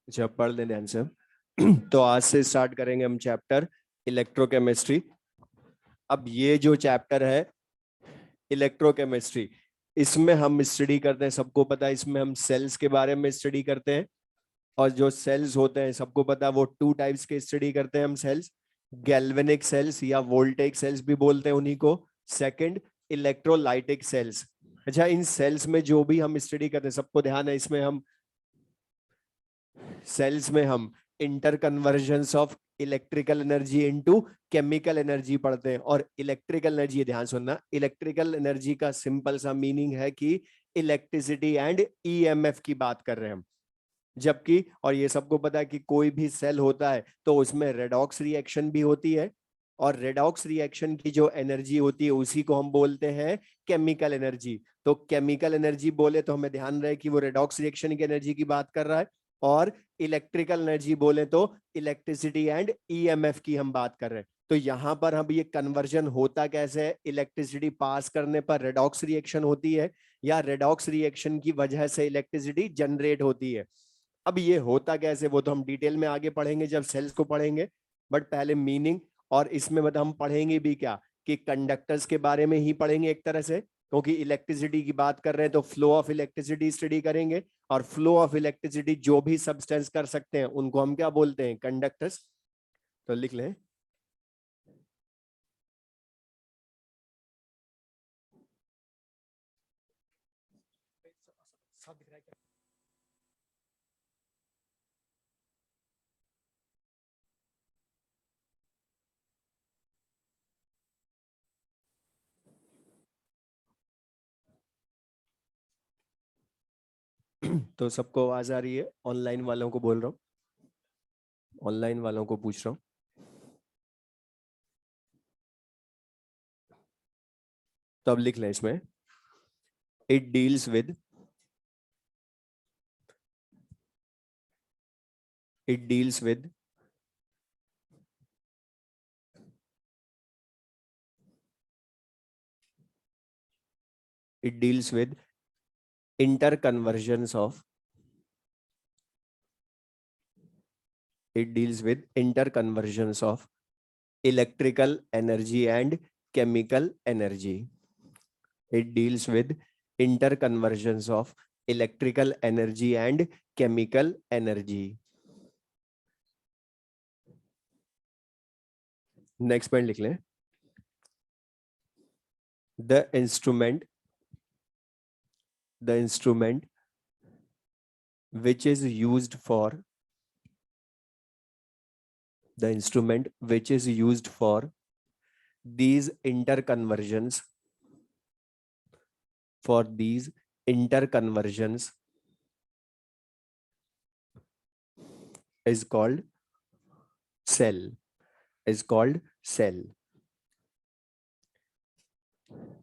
अच्छा, पढ़ ले ध्यान से। तो आज से स्टार्ट करेंगे हम चैप्टर इलेक्ट्रोकेमिस्ट्री। अब ये जो चैप्टर है इलेक्ट्रोकेमिस्ट्री, इसमें हम स्टडी करते हैं, सबको पता है, इसमें हम सेल्स के बारे में स्टडी करते हैं। और जो सेल्स होते हैं सबको पता है, वो टू टाइप्स के स्टडी करते हैं हम सेल्स। गैल्वेनिक सेल्स या वोल्टेइक सेल्स भी बोलते हैं उन्हीं को। Second, electrolytic cells. अच्छा, इन सेल्स में जो भी हम स्टडी करते हैं, सबको ध्यान है, इसमें हम सेल्स में हम inter convergence of electrical energy into chemical energy पढ़ते हैं। और इलेक्ट्रिकल एनर्जी, ध्यान सुनना, इलेक्ट्रिकल एनर्जी का सिंपल सा मीनिंग है कि इलेक्ट्रिसिटी एंड ईएमएफ की बात कर रहे हैं हम। जबकि और ये सबको पता है कि कोई भी सेल होता है तो उसमें रेडॉक्स रिएक्शन भी होती है, और रेडॉक्स रिएक्शन की जो एनर्जी होती है उसी को हम बोलते हैं केमिकल एनर्जी। तो केमिकल एनर्जी बोले तो हमें ध्यान रहे कि वो रेडॉक्स रिएक्शन की एनर्जी की बात कर रहा है, और इलेक्ट्रिकल एनर्जी बोले तो इलेक्ट्रिसिटी एंड ईएमएफ की हम बात कर रहे हैं। तो यहां पर हम ये कन्वर्जन होता कैसे है, इलेक्ट्रिसिटी पास करने पर रेडॉक्स रिएक्शन होती है, या रेडॉक्स रिएक्शन की वजह से इलेक्ट्रिसिटी जनरेट होती है। अब ये होता कैसे वो तो हम डिटेल में आगे पढ़ेंगे जब सेल्स को पढ़ेंगे, बट पहले मीनिंग। और इसमें मतलब हम पढ़ेंगे भी क्या, कि कंडक्टर्स के बारे में ही पढ़ेंगे एक तरह से, क्योंकि इलेक्ट्रिसिटी की बात कर रहे हैं तो फ्लो ऑफ इलेक्ट्रिसिटी स्टडी करेंगे। और फ्लो ऑफ इलेक्ट्रिसिटी जो भी सब्सटेंस कर सकते हैं उनको हम क्या बोलते हैं, कंडक्टर्स। तो लिख लें। तो सबको आवाज आ रही है? ऑनलाइन वालों को बोल रहा हूँ, ऑनलाइन वालों को पूछ रहा हूँ। तो अब लिख लें इसमें, it deals with, it deals with it deals with interconversions of, it deals with interconversions of electrical energy and chemical energy. It deals with interconversions of electrical energy and chemical energy. Next point लिख लें, the instrument, the instrument which is used for, the instrument which is used for these interconversions, for these interconversions is called cell, is called cell.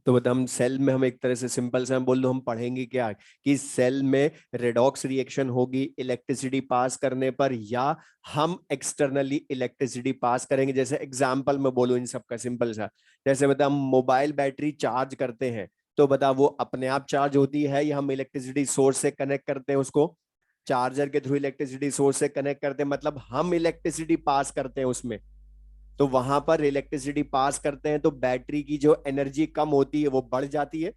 तो बता, हम cell में हम एक तरह से सिंपल से हम बोल दो, हम पढ़ेंगे क्या, कि सेल में रेडॉक्स रिएक्शन होगी इलेक्ट्रिसिटी पास करने पर, या हम एक्सटर्नली इलेक्ट्रिसिटी पास करेंगे। जैसे एग्जांपल में बोलूं इन सब का सिंपल सा, जैसे बता हम मोबाइल बैटरी चार्ज करते हैं, तो बता वो अपने आप चार्ज होती है या हम इलेक्ट्रिसिटी सोर्स से कनेक्ट करते हैं उसको, चार्जर के थ्रू इलेक्ट्रिसिटी सोर्स से कनेक्ट करते हैं, मतलब हम इलेक्ट्रिसिटी पास करते हैं उसमें। तो वहां पर इलेक्ट्रिसिटी पास करते हैं तो बैटरी की जो एनर्जी कम होती है वो बढ़ जाती है।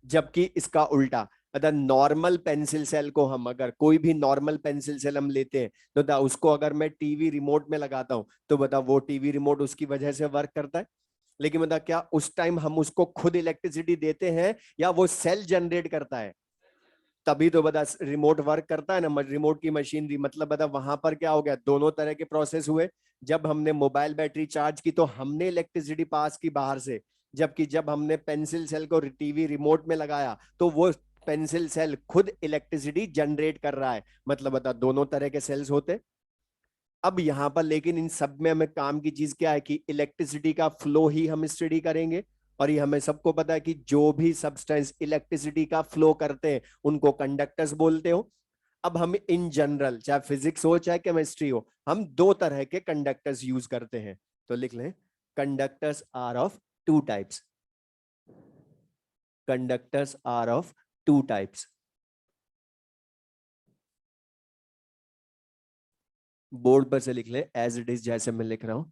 जबकि इसका उल्टा, अगर नॉर्मल पेंसिल सेल को हम, अगर कोई भी नॉर्मल पेंसिल सेल हम लेते हैं, तो बता उसको अगर मैं टीवी रिमोट में लगाता हूं, तो बता वो टीवी रिमोट उसकी वजह से वर्क करता है। लेकिन बता क्या उस टाइम हम उसको खुद इलेक्ट्रिसिटी देते हैं या वो सेल जनरेट करता है? तभी तो बता रिमोट वर्क करता है ना, रिमोट की मशीनरी। मतलब बता वहां पर क्या हो गया, दोनों तरह के प्रोसेस हुए। जब हमने मोबाइल बैटरी चार्ज की तो हमने इलेक्ट्रिसिटी पास की बाहर से, जबकि जब हमने पेंसिल सेल को टीवी रिमोट में लगाया तो वो पेंसिल सेल खुद इलेक्ट्रिसिटी जनरेट कर रहा है। मतलब बता दोनों तरह के सेल्स होते। अब यहां पर लेकिन इन सब में हमें काम की चीज क्या है, कि इलेक्ट्रिसिटी का फ्लो ही हम स्टडी करेंगे। और ये हमें सबको पता है कि जो भी सब्सटेंस इलेक्ट्रिसिटी का फ्लो करते हैं उनको कंडक्टर्स बोलते हो। अब हम इन जनरल, चाहे फिजिक्स हो चाहे केमिस्ट्री हो, हम दो तरह के कंडक्टर्स यूज करते हैं। तो लिख लें, conductors are of two types, conductors are of two types. Board पर से लिख ले एज इट इज, जैसे मैं लिख रहा हूं।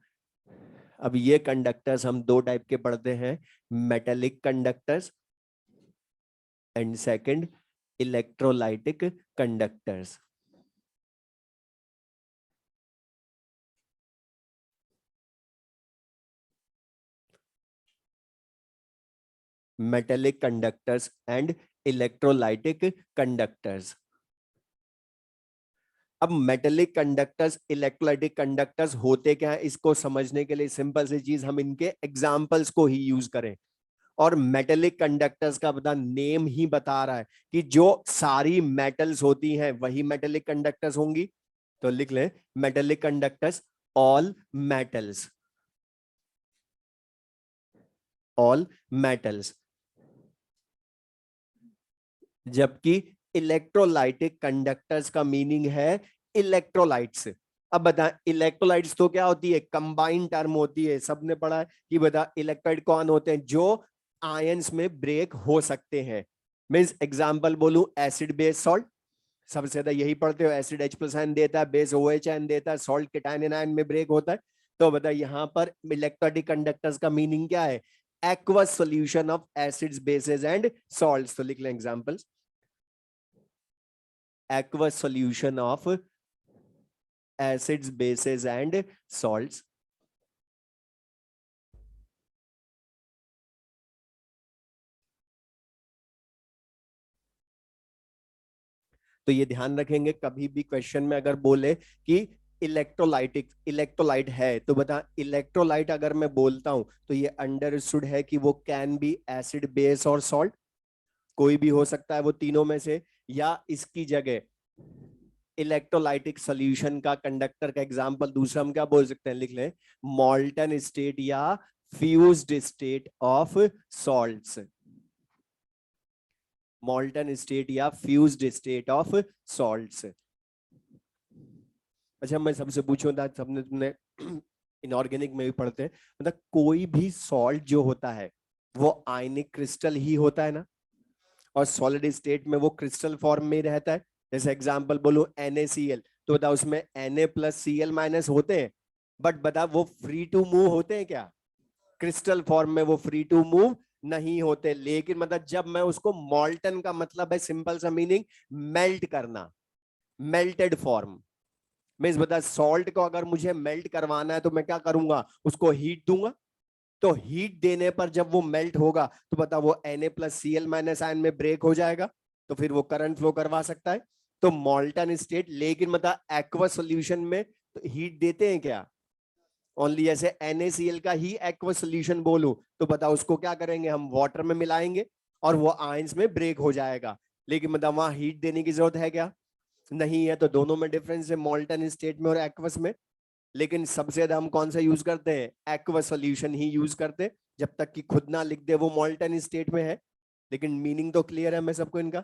अब ये कंडक्टर्स हम दो टाइप के पढ़ते हैं, metallic conductors and second electrolytic conductors. Metallic conductors and electrolytic conductors. अब मेटेलिक कंडक्टर्स इलेक्ट्रोलाइटिक कंडक्टर्स होते क्या है, इसको समझने के लिए सिंपल सी चीज, हम इनके एग्जाम्पल्स को ही यूज करें। और मेटेलिक कंडक्टर्स का बता, नेम ही बता रहा है कि जो सारी मेटल्स होती हैं वही मेटेलिक कंडक्टर्स होंगी। तो लिख ले metallic conductors all metals, all metals. जबकि इलेक्ट्रोलाइटिक कंडक्टर्स का मीनिंग है इलेक्ट्रोलाइट्स। अब बता, इलेक्ट्रोलाइट्स तो क्या होती है, कंबाइंड टर्म होती है, सबने पढ़ा है कि बता इलेक्ट्रोलाइट कौन होते हैं, जो आयंस में ब्रेक हो सकते हैं। मींस एग्जांपल बोलूं, एसिड बेस सॉल्ट, सबसे ज्यादा यही पढ़ते हो, एसिड H+ आयन देता है, बेस OH आयन देता है, सॉल्ट केटायन आयन में ब्रेक होता है। तो बता यहां पर इलेक्ट्रोलाइटिक कंडक्टर्स का मीनिंग क्या है, aqueous solution of acids bases and salts. तो लिख लें examples, aqueous solution of acids, bases and salts। तो ये ध्यान रखेंगे, कभी भी क्वेश्चन में अगर बोले कि इलेक्ट्रोलाइट है, तो बता इलेक्ट्रोलाइट अगर मैं बोलता हूं तो ये अंडरस्टूड है कि वो कैन बी एसिड, बेस और सॉल्ट, कोई भी हो सकता है वो तीनों में से। या इसकी जगह इलेक्ट्रोलाइटिक सॉल्यूशन का, कंडक्टर का एग्जांपल दूसरा हम क्या बोल सकते हैं, लिख लें मॉल्टन स्टेट या fused state of salts, मॉल्टन state या फ्यूज्ड स्टेट ऑफ सॉल्ट्स। अच्छा मैं सबसे पूछूं था, सबने तुमने इनऑर्गेनिक में भी पढ़ते हैं, मतलब कोई भी सॉल्ट जो होता है वो आयनिक क्रिस्टल ही होता है ना, और सॉलिड स्टेट में वो क्रिस्टल फॉर्म में रहता है। जैसे एग्जांपल बोलो NaCl, तो बता उसमें Na+Cl- होते हैं, बट बता वो फ्री टू मूव होते हैं क्या, क्रिस्टल फॉर्म में वो फ्री टू मूव नहीं होते। लेकिन मतलब जब मैं उसको मॉल्टन का मतलब है सिंपल सा मीनिंग मेल्ट करना, मेल्टेड फॉर्म। मैं इस बता सॉल्ट को अगर मुझे मेल्ट करवाना है तो मैं क्या करूंगा, उसको हीट दूंगा। तो हीट देने पर जब वो मेल्ट होगा तो बता वो Na+Cl- आयन में ब्रेक हो जाएगा, तो फिर वो करंट फ्लो करवा सकता है। तो मॉल्टन स्टेट, लेकिन मतलब एक्वा सॉल्यूशन में तो हीट देते हैं क्या, ओनली जैसे NaCl का ही एक्वा सॉल्यूशन बोलूं तो बता उसको क्या करेंगे, हम वाटर में मिलाएंगे और वो आयंस में ब्रेक हो जाएगा। लेकिन मतलब वहां हीट देने की जरूरत है क्या, नहीं है। तो दोनों में डिफरेंस है, मॉल्टन स्टेट में और एक्वस में। लेकिन सबसे ज्यादा हम कौन सा यूज करते हैं, एक्वस सॉल्यूशन ही यूज करते हैं, जब तक कि खुद ना लिख दे वो मॉल्टन स्टेट में है। लेकिन मीनिंग तो क्लियर है मैं सबको इनका।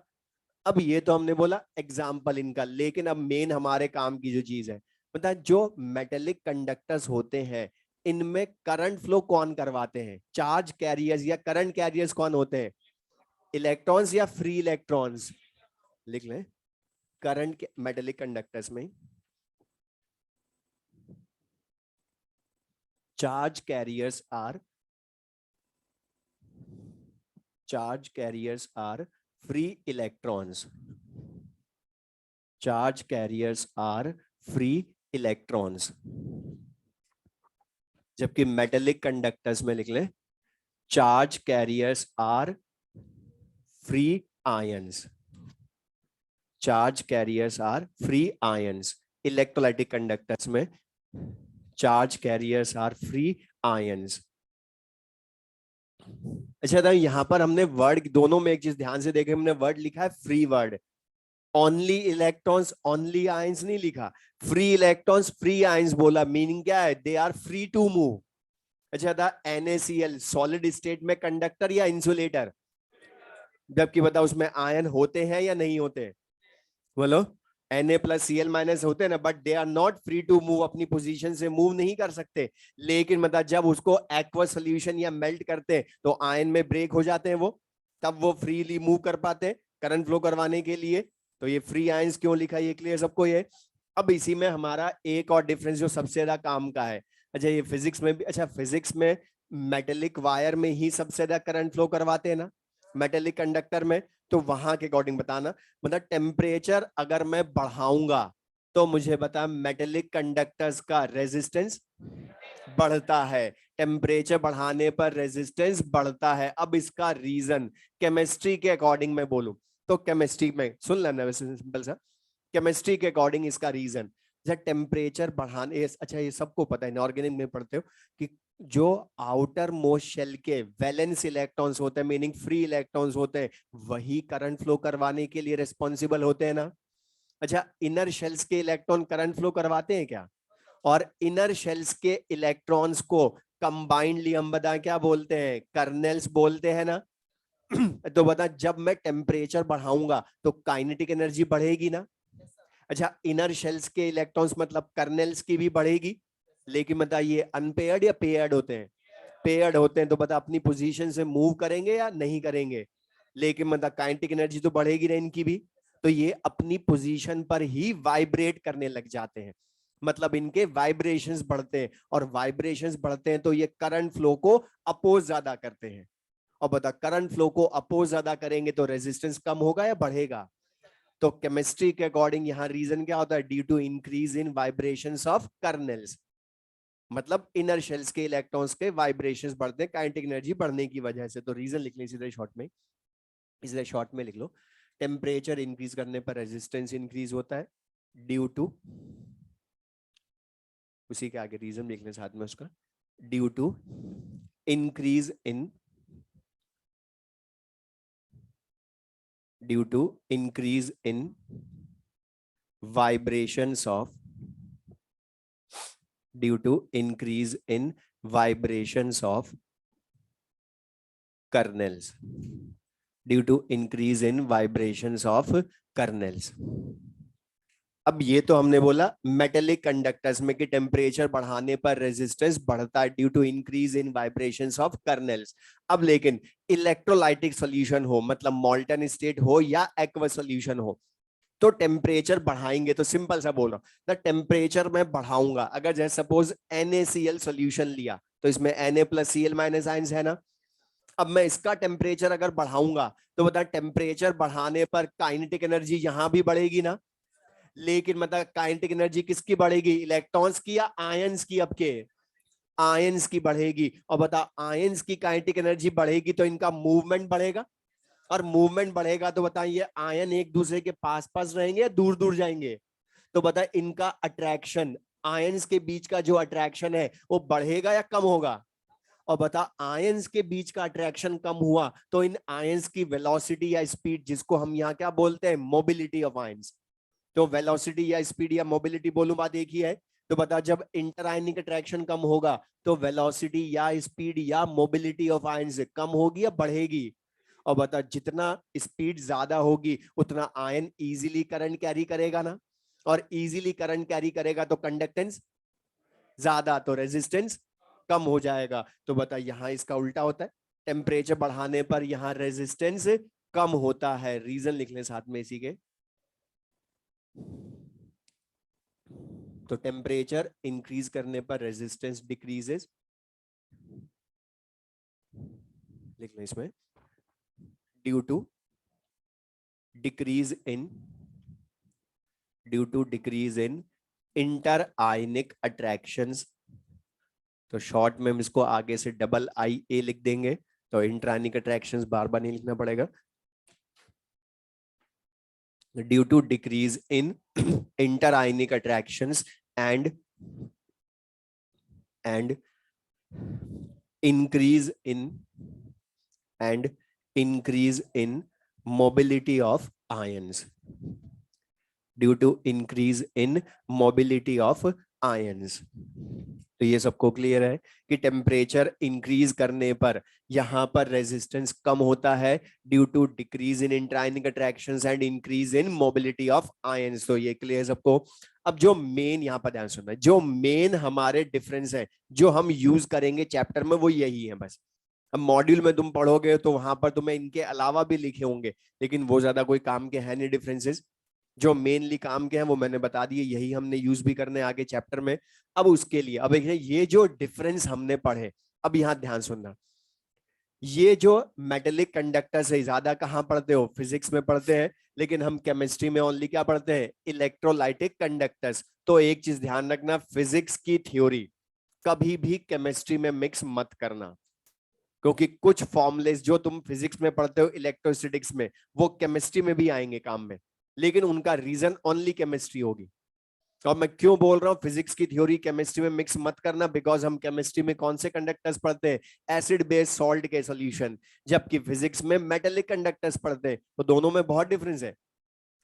अब ये तो हमने बोला एग्जाम्पल इनका, लेकिन अब मेन हमारे काम की जो चीज है, मतलब जो मेटेलिक कंडक्टर्स होते हैं इनमें करंट फ्लो कौन करवाते हैं, चार्ज कैरियर्स या करंट कैरियर्स कौन होते हैं, इलेक्ट्रॉन्स या फ्री इलेक्ट्रॉन्स। लिख लें करंट मेटेलिक कंडक्टर्स में charge carriers are, charge carriers are free electrons, charge carriers are free electrons। जबकि मेटेलिक कंडक्टर्स में लिख लें charge carriers are free ions, charge carriers are free ions. Electrolytic conductors में charge carriers are free ions. अच्छा था, यहां पर हमने वर्ड दोनों में एक चीज ध्यान से देखे, हमने वर्ड लिखा है free word, only electrons only ions नहीं लिखा, फ्री इलेक्ट्रॉन्स फ्री आयंस बोला। मीनिंग क्या है, they are free to move. अच्छा था, NaCl सॉलिड स्टेट में कंडक्टर या इंसुलेटर, जबकि बताओ उसमें आयन होते हैं या नहीं होते, बोलो Na+Cl- होते हैं ना, but they are not free to move, अपनी पोजीशन से मूव नहीं कर सकते। लेकिन मतलब जब उसको एक्वा सोल्यूशन या मेल्ट करते हैं तो आयन में ब्रेक हो जाते हैं वो, तब वो फ्रीली मूव कर पाते हैं करंट फ्लो करवाने के लिए। तो ये फ्री आयंस क्यों लिखा, ये क्लियर सबको ये। अब इसी में हमारा एक और डिफरेंस जो सबसे ज्यादा काम का है, अच्छा ये फिजिक्स में भी, अच्छा फिजिक्स में मेटेलिक वायर में ही सबसे ज्यादा करंट फ्लो करवाते हैं ना, मेटेलिक कंडक्टर में, तो वहां के अकॉर्डिंग बताना, मतलब टेम्परेचर अगर मैं बढ़ाऊंगा तो मुझे बता मेटेलिक कंडक्टर्स का रेजिस्टेंस बढ़ता है, टेम्परेचर बढ़ाने पर रेजिस्टेंस बढ़ता है। अब इसका रीजन केमिस्ट्री के अकॉर्डिंग मैं बोलूं तो केमिस्ट्री में सुन लेना, वैसे सिंपल सा, केमिस्ट्री के अकॉर्डिंग इसका रीजन, जैसे टेम्परेचर बढ़ाने, अच्छा ये सबको पता है, इनऑर्गेनिक में पढ़ते हो कि जो आउटर मोस्ट शेल के वैलेंस इलेक्ट्रॉन्स होते हैं, मीनिंग फ्री इलेक्ट्रॉन्स होते हैं, वही करंट फ्लो करवाने के लिए रिस्पॉन्सिबल होते हैं ना। अच्छा इनर शेल्स के इलेक्ट्रॉन करंट फ्लो करवाते हैं क्या? और इनर शेल्स के इलेक्ट्रॉन्स को कंबाइंडली हम बता क्या बोलते हैं, कर्नेल्स बोलते हैं ना। तो बता जब मैं टेम्परेचर बढ़ाऊंगा तो काइनेटिक एनर्जी बढ़ेगी ना। अच्छा इनर शेल्स के इलेक्ट्रॉन्स मतलब कर्नेल्स की भी बढ़ेगी, लेकिन बता ये अनपेयर्ड या पेयर्ड होते हैं? पेयर्ड होते हैं, तो बता अपनी पोजीशन से मूव करेंगे या नहीं करेंगे, लेकिन मतलब काइनेटिक एनर्जी तो बढ़ेगी ना इनकी भी, तो ये अपनी पोजीशन पर ही वाइब्रेट करने लग जाते हैं, मतलब इनके वाइब्रेशंस बढ़ते हैं, और वाइब्रेशंस बढ़ते हैं तो ये करंट फ्लो को अपोज ज्यादा करते हैं। और बता करंट फ्लो को अपोज ज्यादा करेंगे तो रेजिस्टेंस कम होगा या बढ़ेगा? तो केमिस्ट्री के अकॉर्डिंग यहां रीजन क्या होता है, due to increase in vibrations of kernels, मतलब इनर शेल्स के इलेक्ट्रॉन्स के वाइब्रेशंस बढ़ते हैं काइनेटिक एनर्जी बढ़ने की वजह से। तो रीजन लिख लें सीधे शॉर्ट में, इसलिए शॉर्ट में लिख लो, टेम्परेचर इंक्रीज करने पर रेजिस्टेंस इंक्रीज होता है ड्यू टू, उसी के आगे रीजन लिख लें साथ में उसका, due to increase in, due to increase in vibrations of, due to increase in vibrations of kernels, due to increase in vibrations of kernels। अब ये तो हमने बोला मेटेलिक कंडक्टर्स में कि टेम्परेचर बढ़ाने पर रेजिस्टेंस बढ़ता है due to increase in vibrations of kernels. अब लेकिन इलेक्ट्रोलाइटिक सॉल्यूशन हो, मतलब मॉल्टन स्टेट हो या एक्वा सॉल्यूशन हो, तो टेम्परेचर बढ़ाएंगे, तो सिंपल सा बोल रहा हूं, टेम्परेचर मैं बढ़ाऊंगा, अगर जैसे सपोज NaCl सॉल्यूशन लिया तो इसमें Na+Cl- आयंस है ना। अब मैं इसका टेम्परेचर अगर बढ़ाऊंगा तो बता टेम्परेचर बढ़ाने पर काइनेटिक एनर्जी यहां भी बढ़ेगी ना, लेकिन मतलब काइनेटिक एनर्जी किसकी बढ़ेगी, इलेक्ट्रॉन्स की या आयंस की? आपके आयंस की बढ़ेगी। और बता आयंस की काइनेटिक एनर्जी बढ़ेगी तो इनका मूवमेंट बढ़ेगा, और मूवमेंट बढ़ेगा तो बताइए आयन एक दूसरे के पास पास रहेंगे या दूर दूर जाएंगे? तो बता इनका अट्रैक्शन, आयंस के बीच का जो अट्रैक्शन है वो बढ़ेगा या कम होगा? और बता आयंस के बीच का अट्रैक्शन कम हुआ तो इन आयंस की वेलोसिटी या स्पीड, जिसको हम यहाँ क्या बोलते हैं, मोबिलिटी ऑफ आयंस, तो वेलोसिटी या स्पीड या मोबिलिटी बोलूं बात एक ही है। तो बता जब इंटर आयनिक अट्रैक्शन कम होगा तो वेलोसिटी या स्पीड या मोबिलिटी ऑफ आयंस कम होगी या बढ़ेगी? और बता जितना स्पीड ज्यादा होगी उतना आयन इजीली करंट कैरी करेगा ना, और इजीली करंट कैरी करेगा तो कंडक्टेंस ज्यादा, तो रेजिस्टेंस कम हो जाएगा। तो बता यहां इसका उल्टा होता है, टेम्परेचर बढ़ाने पर यहां रेजिस्टेंस कम होता है। रीजन लिख लें साथ में इसी के, तो टेम्परेचर इंक्रीज करने पर रेजिस्टेंस डिक्रीजेस, लिख लें इसमें, due to decrease in, due to decrease in inter ionic attractions, तो शॉर्ट में हम इसको आगे से AA लिख देंगे, तो इंटर आयनिक अट्रैक्शंस बार बार नहीं लिखना पड़ेगा, due to decrease in inter ionic attractions and and increase in and increase in mobility of ions, due to increase in mobility of ions। तो ये सबको क्लियर है कि टेम्परेचर इंक्रीज करने पर यहां पर रेजिस्टेंस कम होता है due to decrease in interionic attractions and increase in mobility of ions. तो ये क्लियर सबको। अब जो मेन यहां पर ध्यान सुनना है, जो मेन हमारे डिफरेंस है जो हम यूज करेंगे चैप्टर में वो यही है बस। अब मॉड्यूल में तुम पढ़ोगे तो वहां पर तुम्हें इनके अलावा भी लिखे होंगे, लेकिन वो ज्यादा कोई काम के है नहीं डिफरेंसेस। जो मेनली काम के हैं वो मैंने बता दिए, यही हमने यूज भी करने आगे चैप्टर में। अब उसके लिए अब ये जो डिफरेंस हमने पढ़े, अब यहां ध्यान सुनना। ये जो मेटेलिक कंडक्टर्स है, ज्यादा कहाँ पढ़ते हो, फिजिक्स में पढ़ते हैं, लेकिन हम केमिस्ट्री में ओनली क्या पढ़ते हैं, इलेक्ट्रोलाइटिक कंडक्टर्स। तो एक चीज ध्यान रखना, फिजिक्स की थ्योरी कभी भी केमिस्ट्री में मिक्स मत करना, क्योंकि कुछ फॉर्मुलेस जो तुम फिजिक्स में पढ़ते हो इलेक्ट्रोस्टैटिक्स में, वो केमिस्ट्री में भी आएंगे काम में, लेकिन उनका रीजन ओनली केमिस्ट्री होगी। और मैं क्यों बोल रहा हूँ फिजिक्स की थ्योरी केमिस्ट्री में मिक्स मत करना, बिकॉज हम केमिस्ट्री में कौन से कंडक्टर्स पढ़ते हैं, एसिड बेस सॉल्ट के सॉल्यूशन, जबकि फिजिक्स में मेटेलिक कंडक्टर्स पढ़ते हैं। तो दोनों में बहुत डिफरेंस है,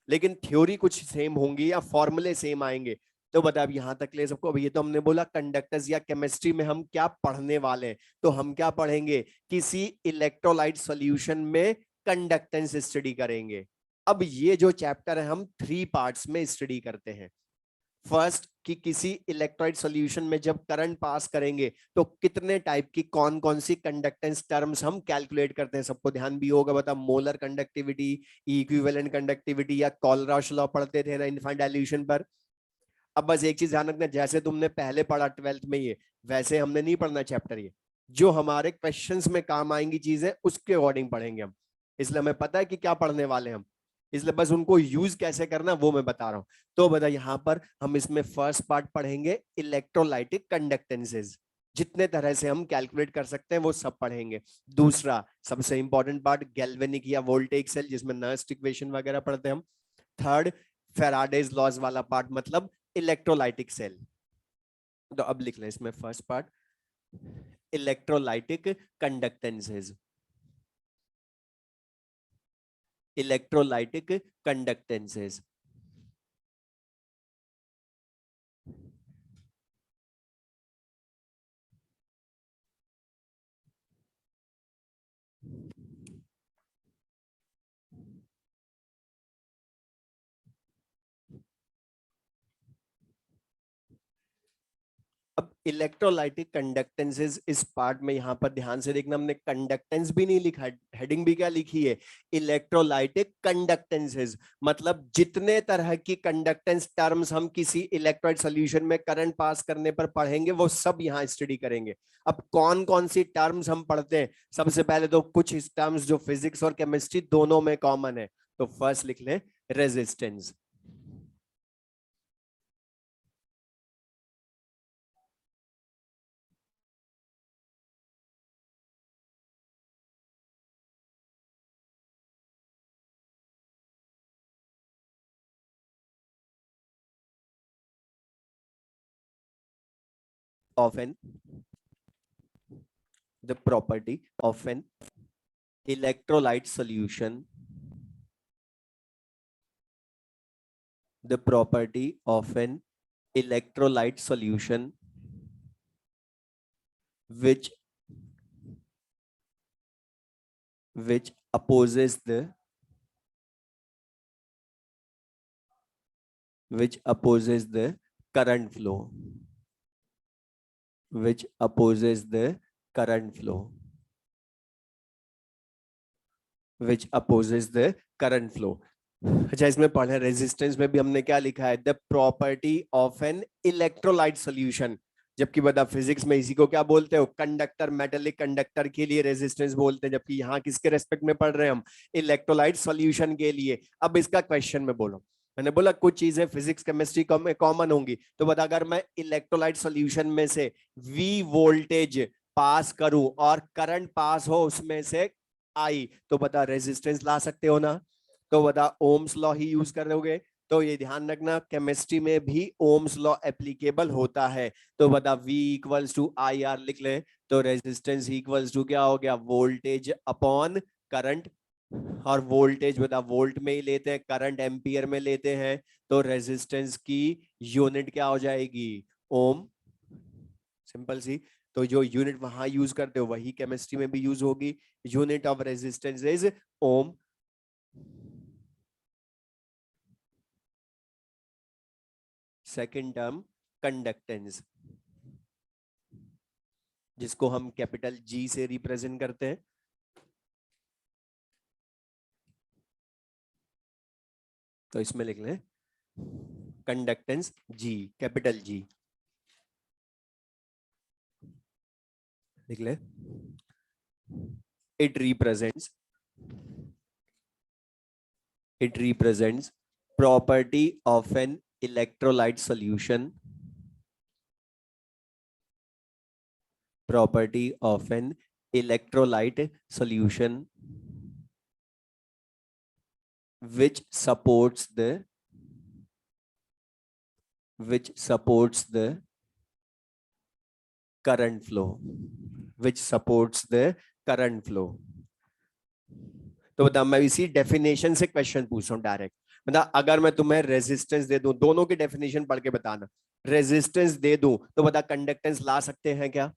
लेकिन थ्योरी कुछ सेम होंगी या फॉर्मूले सेम आएंगे। तो बता, अब यहां तक ले सबको। अब ये तो हमने बोला कंडक्टर्स या केमिस्ट्री में हम क्या पढ़ने वाले हैं। तो हम क्या पढ़ेंगे, किसी इलेक्ट्रोलाइट सॉल्यूशन में कंडक्टेंस स्टडी करेंगे। अब ये जो चैप्टर है हम 3 पार्ट्स में स्टडी करते हैं। फर्स्ट, कि किसी इलेक्ट्रोलाइट सॉल्यूशन में जब करंट पास करेंगे तो कितने टाइप की कौन कौन सी कंडक्टेंस टर्म्स हम कैलकुलेट करते हैं, सबको ध्यान भी होगा। बता, मोलर कंडक्टिविटी, इक्विवेलेंट कंडक्टिविटी, या कॉलराश लॉ पढ़ते थे ना इनफाइनाइट डाइल्यूशन पर। अब बस एक चीज ध्यान रखना, जैसे तुमने पहले पढ़ा 12th में, ये वैसे हमने नहीं पढ़ना चैप्टर। ये जो हमारे क्वेश्चंस में काम आएंगी चीजें उसके अकॉर्डिंग पढ़ेंगे हम, इसलिए हमें पता है कि क्या पढ़ने वाले हम, इसलिए बस उनको यूज कैसे करना वो मैं बता रहा हूं। तो बता, यहां पर हम इसमें फर्स्ट पार्ट पढ़ेंगे इलेक्ट्रोलाइटिक कंडक्टेंसेज, जितने तरह से हम कैलकुलेट कर सकते हैं वो सब पढ़ेंगे। दूसरा सबसे इंपॉर्टेंट पार्ट गैल्वेनिक या वोल्टेज सेल, जिसमें नर्स्ट इक्वेशन वगैरह पढ़ते हैं हम। थर्ड, फेराडेज लॉज वाला पार्ट, मतलब इलेक्ट्रोलाइटिक सेल। तो अब लिख लें इसमें फर्स्ट पार्ट इलेक्ट्रोलाइटिक कंडक्टेंसेज, इलेक्ट्रोलाइटिक कंडक्टेंसेज। अब इलेक्ट्रोलाइटिक कंडक्टेंसेस इस पार्ट में यहां पर ध्यान से देखना, हमने कंडक्टेंस भी नहीं लिखा, हेडिंग भी क्या लिखी है, इलेक्ट्रोलाइटिक कंडक्टेंसेस। मतलब जितने तरह की कंडक्टेंस टर्म्स हम किसी इलेक्ट्रोलाइट सॉल्यूशन में करंट पास करने पर पढ़ेंगे वो सब यहां स्टडी करेंगे। अब कौन कौन सी टर्म्स हम पढ़ते हैं, सबसे पहले तो कुछ टर्म्स जो फिजिक्स और केमिस्ट्री दोनों में कॉमन है। तो फर्स्ट लिख लें resistance, of an the property of an electrolyte solution, the property of an electrolyte solution which which opposes the which opposes the current flow, which opposes the current flow, which opposes the current flow। अच्छा, इसमें पढ़े resistance में भी हमने क्या लिखा है, the property of an electrolyte solution, जबकि बता फिजिक्स में इसी को क्या बोलते हो, कंडक्टर, मेटेलिक कंडक्टर के लिए रेजिस्टेंस बोलते हैं, जबकि यहाँ किसके रेस्पेक्ट में पढ़ रहे हैं हम, इलेक्ट्रोलाइट सॉल्यूशन के लिए। अब इसका क्वेश्चन में बोलो, मैंने बोला कुछ चीजें फिजिक्स केमिस्ट्री में कॉमन होंगी, तो बता अगर मैं इलेक्ट्रोलाइट सॉल्यूशन में से वी वोल्टेज पास करूं और करंट पास हो उसमें से आई, तो बता रेजिस्टेंस ला सकते हो ना। तो बता ओम्स लॉ ही यूज कर रहे, तो ये ध्यान रखना केमिस्ट्री में भी ओम्स लॉ एप्लीकेबल होता है। तो बता V equals to I R लिख ले, तो रेजिस्टेंस इक्वल्स टू क्या हो गया, वोल्टेज अपॉन करंट। और वोल्टेज बता वोल्ट में ही लेते हैं, करंट एम्पियर में लेते हैं, तो रेजिस्टेंस की यूनिट क्या हो जाएगी, ओम। सिंपल सी। तो जो यूनिट वहां यूज करते हो वही केमिस्ट्री में भी यूज होगी, unit of resistance is ohm. Second term conductance, जिसको हम कैपिटल G से रिप्रेजेंट करते हैं। तो इसमें लिख लें कंडक्टेंस G, कैपिटल G लिख लें। it represents property of an electrolyte solution, property of an electrolyte solution which supports the current flow, which supports the current flow। तो बता, मैं इसी डेफिनेशन से क्वेश्चन पूछ रहा हूं डायरेक्ट। मतलब अगर मैं तुम्हें रेजिस्टेंस दे दूं, दोनों की डेफिनेशन पढ़ के बताना। रेजिस्टेंस दे दूं तो बता कंडक्टेंस ला सकते हैं क्या?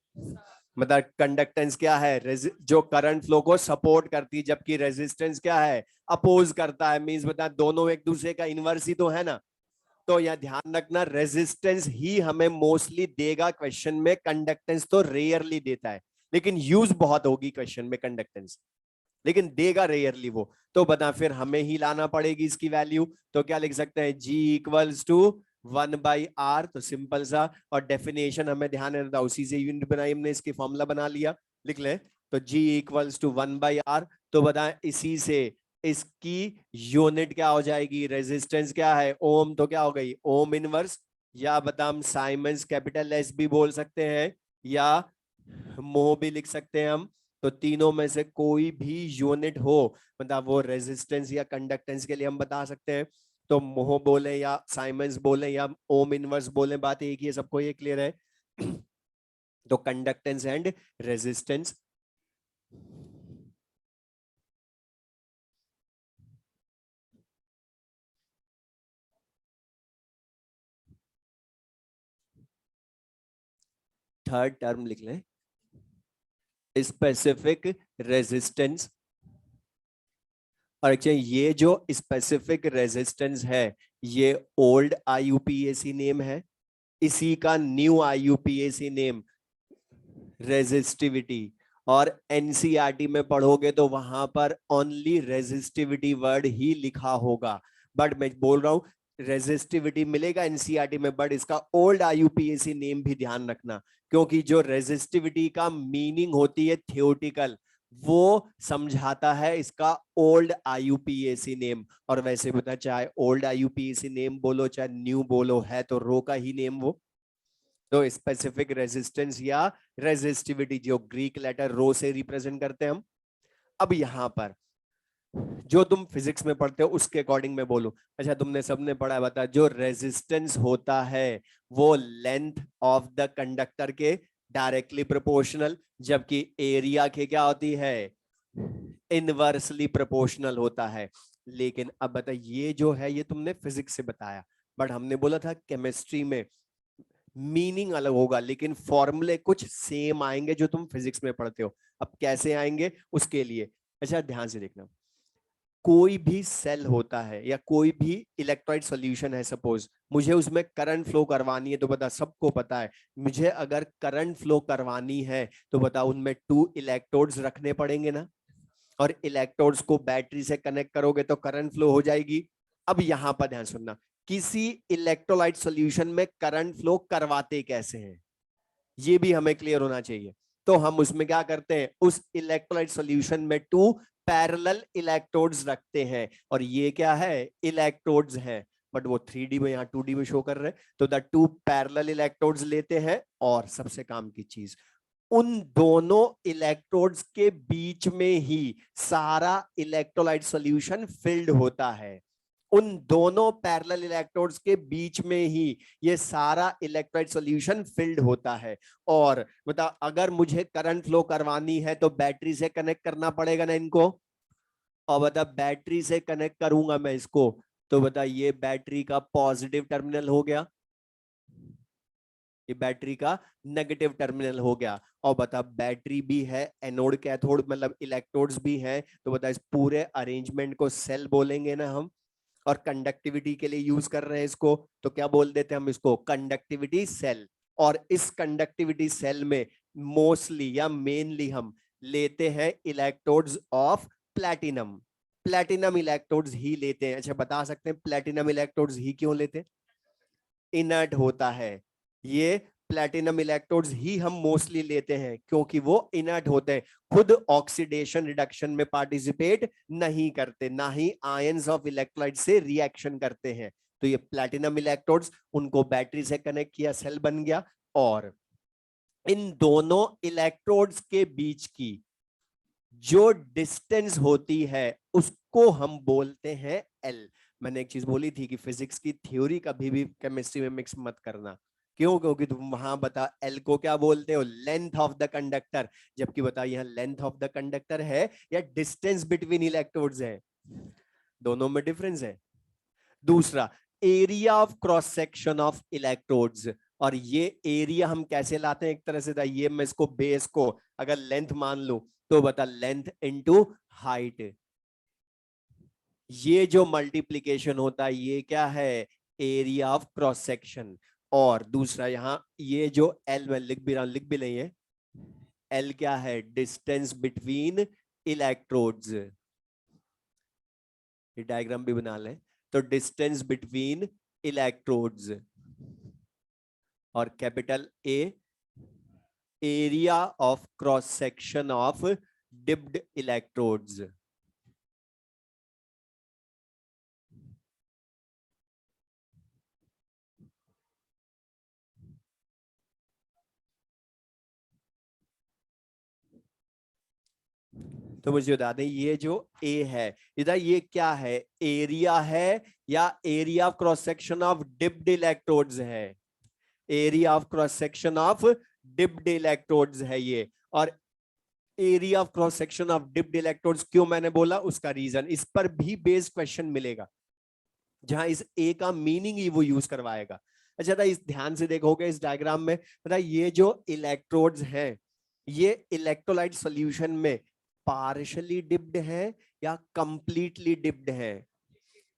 मतलब कंडक्टेंस क्या है? जो करंट फ्लो को सपोर्ट करती है, जबकि रेजिस्टेंस क्या है? अपोज करता है। मींस बता दोनों एक दूसरे का इनवर्स ही तो है ना। तो यह ध्यान रखना, रेजिस्टेंस ही हमें मोस्टली देगा क्वेश्चन में, कंडक्टेंस तो रेयरली देता है, लेकिन यूज बहुत होगी क्वेश्चन में कंडक्टेंस, लेकिन देगा रेयरली वो। तो बता फिर हमें ही लाना पड़ेगी इसकी वैल्यू। तो क्या लिख सकते हैं? G equals to 1/R। तो सिंपल सा, और डेफिनेशन हमें ध्यान रहता, उसी से यूनिट बनाई हमने, इसकी फॉर्मूला बना लिया, लिख ले। तो G इक्वल्स टू 1/R। तो बताएं इसी से इसकी यूनिट क्या हो जाएगी? रेजिस्टेंस क्या है? ओम। तो क्या हो गई? Ohm inverse. या बता हम साइमंस कैपिटल S भी बोल सकते हैं, या मोह भी लिख सकते हैं हम। तो तीनों में से कोई भी यूनिट हो, मतलब वो रेजिस्टेंस या कंडक्टेंस के लिए हम बता सकते हैं। तो मोह बोले या साइमंस बोले या ओम इनवर्स बोले, बात एक ही है, सबको ये क्लियर है। तो conductance and resistance. Third term लिख लें, स्पेसिफिक रेजिस्टेंस। और एक्चुअली ये जो स्पेसिफिक रेजिस्टेंस है, ये ओल्ड IUPAC नेम है, इसी का न्यू IUPAC नेम रेजिस्टिविटी। और एनसीईआरटी में पढ़ोगे तो वहां पर ओनली रेजिस्टिविटी वर्ड ही लिखा होगा। बट मैं बोल रहा हूं रेजिस्टिविटी मिलेगा एनसीईआरटी में, बट इसका ओल्ड IUPAC नेम भी ध्यान रखना, क्योंकि जो रेजिस्टिविटी का मीनिंग होती है थियोटिकल, वो समझाता है इसका ओल्ड IUPAC नेम। और वैसे बता, चाहे ओल्ड IUPAC नेम बोलो चाहे न्यू बोलो, है तो रो का ही नेम वो। तो स्पेसिफिक रेजिस्टेंस या रेजिस्टिविटी, जो ग्रीक लेटर रो से रिप्रेजेंट करते हैं हम। अब यहां पर जो तुम फिजिक्स में पढ़ते हो उसके अकॉर्डिंग मैं बोलूं। अच्छा, तुमने सबने पढ़ा है, बता, जो रेजिस्टेंस होता है वो लेंथ ऑफ द कंडक्टर के डायरेक्टली प्रोपोर्शनल, जबकि एरिया के क्या होती है? इनवर्सली प्रोपोर्शनल होता है। लेकिन अब बता, ये जो है ये तुमने फिजिक्स से बताया, बट हमने बोला था केमिस्ट्री में मीनिंग अलग होगा, लेकिन फॉर्मूले कुछ सेम आएंगे जो तुम फिजिक्स में पढ़ते हो। अब कैसे आएंगे उसके लिए, अच्छा ध्यान से देखना। कोई भी सेल होता है या कोई भी इलेक्ट्रोलाइट सॉल्यूशन है, सपोज मुझे उसमें करंट फ्लो करवानी है, तो बता सबको पता है, मुझे अगर करंट फ्लो करवानी है तो बता उनमें 2 इलेक्ट्रोड्स रखने पड़ेंगे ना, और इलेक्ट्रोड्स को बैटरी से कनेक्ट करोगे तो करंट फ्लो हो जाएगी। अब यहां पर ध्यान सुनना, किसी इलेक्ट्रोलाइट सॉल्यूशन में करंट फ्लो करवाते कैसे हैं, ये भी हमें क्लियर होना चाहिए। तो हम उसमें क्या करते हैं, उस इलेक्ट्रोलाइट सॉल्यूशन में 2 पैरेलल इलेक्ट्रोड्स रखते हैं, और ये क्या है? इलेक्ट्रोड्स हैं, बट वो 3D में, यहाँ 2D में शो कर रहे हैं। तो द 2 पैरेलल इलेक्ट्रोड्स लेते हैं, और सबसे काम की चीज, उन दोनों इलेक्ट्रोड्स के बीच में ही सारा इलेक्ट्रोलाइट सॉल्यूशन फिल्ड होता है। उन दोनों पैरेलल इलेक्ट्रोड्स के बीच में ही ये सारा इलेक्ट्रोलाइट सॉल्यूशन फिल्ड होता है। और बता, अगर मुझे करंट फ्लो करवानी है तो बैटरी से कनेक्ट करना पड़ेगा ना इनको। और बता, बैटरी से कनेक्ट करूंगा मैं इसको, तो बता ये बैटरी का पॉजिटिव टर्मिनल हो गया, ये बैटरी का नेगेटिव टर्मिनल हो गया। और बता, बैटरी भी है, एनोड कैथोड मतलब इलेक्ट्रोड्स भी हैं। तो बता, इस पूरे अरेंजमेंट को सेल बोलेंगे ना हम, और कंडक्टिविटी के लिए यूज कर रहे हैं इसको, तो क्या बोल देते हैं हम इसको? Conductivity cell. और इस कंडक्टिविटी सेल में मोस्टली या मेनली हम लेते हैं electrodes of platinum. Platinum electrodes ही लेते हैं। अच्छा बता सकते हैं प्लेटिनम इलेक्ट्रोड्स ही क्यों लेते हैं? इनर्ट होता है ये, प्लेटिनम इलेक्ट्रोड्स ही हम मोस्टली लेते हैं क्योंकि वो इनर्ट होते हैं, खुद ऑक्सीडेशन रिडक्शन में पार्टिसिपेट नहीं करते, ना ही आयंस ऑफ इलेक्ट्रोलाइट से रिएक्शन करते हैं। तो ये प्लेटिनम इलेक्ट्रोड्स, उनको बैटरी से कनेक्ट किया, सेल बन गया, और इन दोनों इलेक्ट्रोड्स के बीच की जो डिस्टेंस होती है उसको हम बोलते हैं एल। मैंने एक चीज बोली थी कि फिजिक्स की थ्योरी कभी भी केमिस्ट्री में मिक्स मत करना। क्यों? क्योंकि तुम वहां बता एल को क्या बोलते हो, लेंथ ऑफ द कंडक्टर, जबकि बता यहाँ लेंथ ऑफ द कंडक्टर है या डिस्टेंस बिटवीन इलेक्ट्रोड्स है, दोनों में डिफरेंस है। दूसरा, area of cross section of electrodes, और ये एरिया हम कैसे लाते हैं, एक तरह से था ये, मैं इसको बेस को अगर लेंथ मान लूं तो बता लेंथ इनटू हाइट, ये जो मल्टीप्लीकेशन होता है ये क्या है, एरिया ऑफ क्रॉस सेक्शन। और दूसरा यहां ये जो एल मैं लिख भी रहा हूं, लिख भी नहीं है, एल क्या है, डिस्टेंस बिटवीन इलेक्ट्रोड्स, ये डायग्राम भी बना लें, तो डिस्टेंस बिटवीन इलेक्ट्रोड्स, और capital A area of cross section of dipped electrodes. तो मुझे बता दें ये जो ए है इधर, ये क्या है, एरिया है या area of cross section of dipped electrodes है, area of cross section of dipped electrodes है ये। और area of cross section of dipped electrodes क्यों मैंने बोला, उसका रीजन, इस पर भी बेस्ड क्वेश्चन मिलेगा जहां इस ए का मीनिंग ही वो यूज करवाएगा। अच्छा था, इस ध्यान से देखोगे इस डायग्राम में, पता ये जो इलेक्ट्रोड्स हैं ये इलेक्ट्रोलाइट सॉल्यूशन में पार्शियली डिप्ड है या कंप्लीटली डिप्ड है,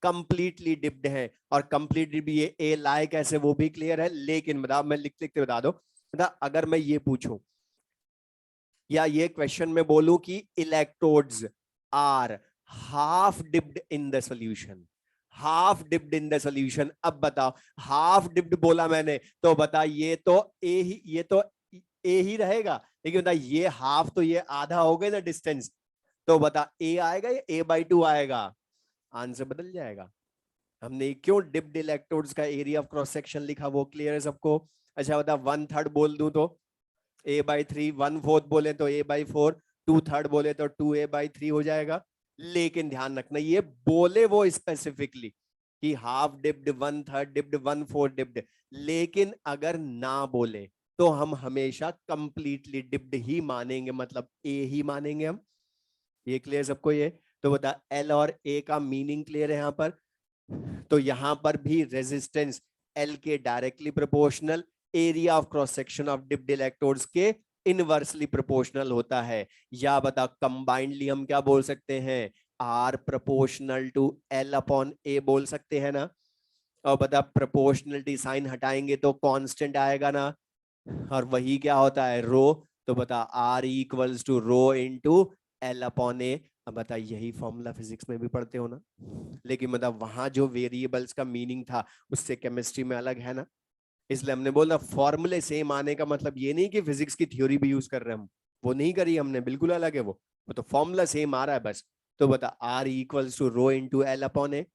कंप्लीटली डिप्ड है। और कंप्लीटली भी ये ए लाए कैसे वो भी क्लियर है, लेकिन बता, मैं लिख लिख के बता दो, बता अगर मैं ये पूछूं या ये क्वेश्चन में बोलूं कि electrodes are half dipped in the solution, half dipped in the solution, अब बताओ हाफ डिप्ड बोला मैंने तो बता ये तो ए ही, ये तो ए ही रहेगा, लेकिन बता ये हाफ तो ये आधा हो गया ना डिस्टेंस, तो बता ए आएगा या ए बाई 2 आएगा, आंसर बदल जाएगा। हमने क्यों डिप्ड इलेक्ट्रोड्स का एरिया ऑफ क्रॉस सेक्शन लिखा, वो क्लियर है सबको? अच्छा बता 1/3 बोल दूं तो ए बाई 3, 1/4 बोले तो ए बाई 4, 2/3 बोले तो 2a/3 हो जाएगा। लेकिन ध्यान रखना ये बोले वो स्पेसिफिकली कि हाफ डिप्ड, 1/3 डिप्ड, 1/4 डिप्ड, लेकिन अगर ना बोले तो हम हमेशा कंप्लीटली डिप्ड ही मानेंगे, मतलब ए ही मानेंगे हम। ये क्लियर सबको? ये तो बता एल और ए का मीनिंग क्लियर है यहाँ पर? तो यहां पर भी रेजिस्टेंस एल के directly proportional, area of cross section of dipped electrodes के इनवर्सली प्रोपोर्शनल होता है। या बता कंबाइंडली हम क्या बोल सकते हैं, R proportional to L upon A बोल सकते हैं ना। और बता प्रोपोर्शनलिटी साइन हटाएंगे तो कांस्टेंट आएगा ना, और वही क्या होता है, रो। तो बता R equals to rho into L upon A. अब बता यही फॉर्मूला फिजिक्स में भी पढ़ते हो ना, लेकिन मतलब वहां जो वेरिएबल्स का मीनिंग था उससे केमिस्ट्री में अलग है ना, इसलिए हमने बोला फॉर्मूले सेम आने का मतलब ये नहीं कि फिजिक्स की थ्योरी भी यूज कर रहे हैं हम, वो नहीं करी हमने, बिल्कुल अलग है वो तो फॉर्मूला सेम आ रहा है बस। तो बता R equals to rho into L upon A,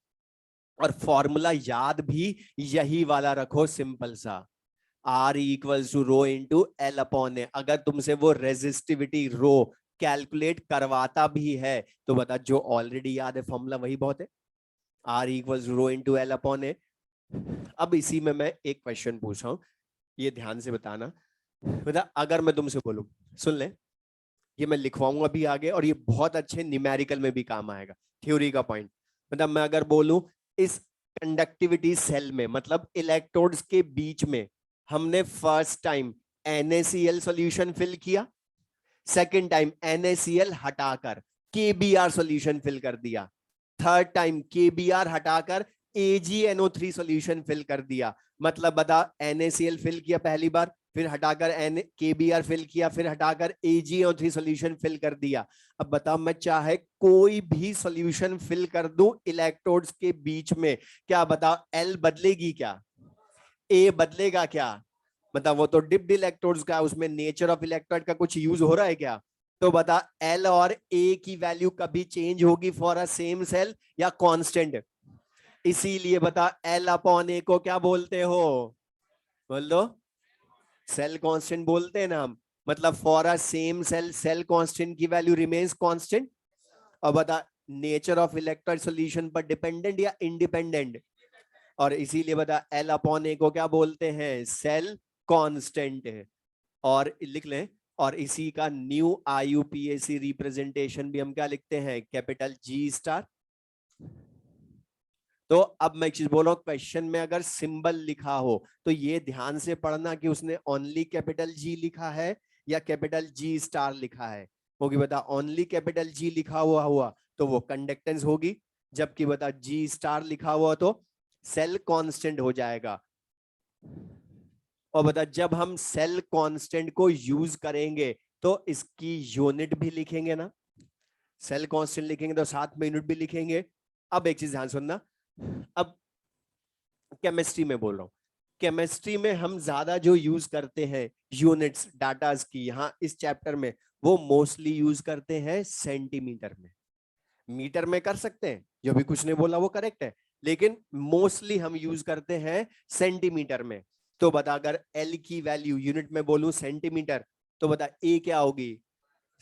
और फॉर्मूला याद भी यही वाला रखो, सिंपल सा, R equals to rho into L upon A. अगर तुमसे वो रेजिस्टिविटी रो कैलकुलेट करवाता भी है तो बता जो ऑलरेडी याद है फॉर्मूला वही बहुत है, R equals rho into L upon A. अब इसी में मैं एक क्वेश्चन पूछ रहा हूं, ये ध्यान से बताना, बता अगर मैं तुमसे बोलूं, सुन ले, ये मैं लिखवाऊंगा भी आगे और ये बहुत अच्छे न्यूमेरिकल में भी काम आएगा, थ्योरी का पॉइंट। मतलब मैं अगर बोलूं इस कंडक्टिविटी सेल में, मतलब इलेक्ट्रोड्स के बीच में हमने first time NaCl solution fill किया, सेकंड टाइम NaCl हटाकर KBr सॉल्यूशन फिल कर दिया, थर्ड टाइम KBr हटाकर AgNO3 सॉल्यूशन फिल कर दिया। मतलब बता NaCl फिल किया पहली बार, फिर हटाकर एन KBr फिल किया, फिर हटाकर AgO3 सोल्यूशन फिल कर दिया। अब बताओ मैं चाहे कोई भी सोल्यूशन फिल कर दूं इलेक्ट्रोड्स के बीच में, क्या बताओ L बदलेगी क्या, A बदलेगा क्या? मतलब वो तो डिप्ड इलेक्ट्रोड्स का, उसमें नेचर ऑफ इलेक्ट्रोड का कुछ यूज हो रहा है क्या? तो बता L और A की वैल्यू कभी चेंज होगी फॉर अ सेम सेल या कांस्टेंट? इसीलिए बता L अपॉन A को क्या बोलते हो? बोल दो। सेल कांस्टेंट बोलते हैं ना हम। मतलब for a same cell, cell constant की वैल्यू रिमेन्स कांस्टेंट। और बता नेचर ऑफ इलेक्ट्रोड सॉल्यूशन पर डिपेंडेंट या इंडिपेंडेंट? और इसीलिए बता L अपॉन A को क्या बोलते हैं? सेल कांस्टेंट है। और लिख लें, और इसी का न्यू IUPAC रिप्रेजेंटेशन भी हम क्या लिखते हैं? Capital G star. तो अब मैं एक चीज बोल रहा हूं, क्वेश्चन में अगर सिंबल लिखा हो तो ये ध्यान से पढ़ना कि उसने ओनली कैपिटल G लिखा है या कैपिटल G स्टार लिखा है। होगी बता ओनली कैपिटल G लिखा हुआ तो वो कंडक्टेंस होगी, जबकि बता G स्टार लिखा हुआ तो सेल कांस्टेंट हो जाएगा। और बता जब हम सेल कांस्टेंट को यूज करेंगे तो इसकी यूनिट भी लिखेंगे ना, सेल कांस्टेंट लिखेंगे तो साथ में यूनिट भी लिखेंगे। अब एक चीज ध्यान सुनना, अब केमिस्ट्री में बोल रहा हूं, केमिस्ट्री में हम ज्यादा जो यूज करते हैं यूनिट्स डाटास की, यहां इस चैप्टर में वो मोस्टली यूज करते हैं सेंटीमीटर में। मीटर में कर सकते हैं, जो भी कुछ ने बोला वो करेक्ट है, लेकिन मोस्टली हम यूज करते हैं सेंटीमीटर में। तो बता अगर L की वैल्यू यूनिट में बोलूं सेंटीमीटर, तो बता A क्या होगी?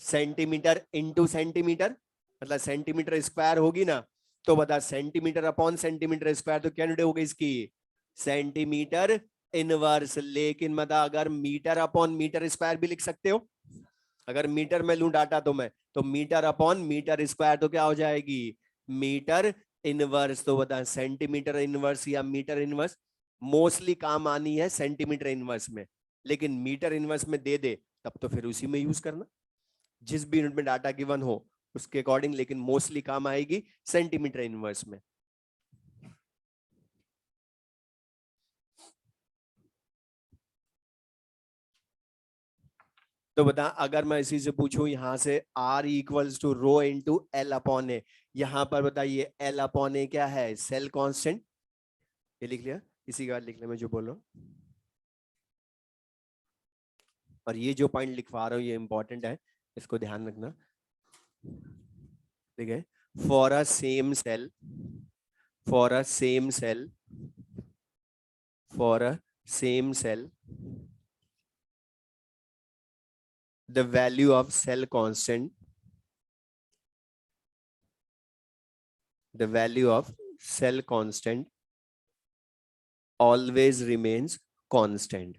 सेंटीमीटर इंटू सेंटीमीटर, मतलब सेंटीमीटर स्क्वायर होगी ना। तो बता सेंटीमीटर अपॉन सेंटीमीटर स्क्वायर, तो क्या यूनिट होगी इसकी? Centimetre inverse. लेकिन बता अगर मीटर अपॉन मीटर स्क्वायर भी लिख सकते हो, अगर मीटर में लूं डाटा तो मीटर अपॉन मीटर स्क्वायर तो क्या हो जाएगी? Metre inverse. तो बता सेंटीमीटर इनवर्स या मीटर इनवर्स, मोस्टली काम आनी है सेंटीमीटर इनवर्स में, लेकिन मीटर इनवर्स में दे दे तब तो फिर उसी में यूज करना, जिस भी यूनिट में डाटा गिवन हो उसके अकॉर्डिंग, लेकिन मोस्टली काम आएगी सेंटीमीटर इनवर्स में। तो बता अगर मैं इसी से पूछूं यहां से R equals to rho into L upon A, यहां पर बताइए L अपॉन ए क्या है? Cell constant. ये लिख लिया, इसी के बाद लिख लिया मैं जो बोल रहा हूं। और ये जो पॉइंट लिखवा रहा हूं ये इंपॉर्टेंट है, इसको ध्यान रखना। ठीक है, for a same cell, for a same cell, for a same cell, the value of cell constant, the value of cell constant always remains constant,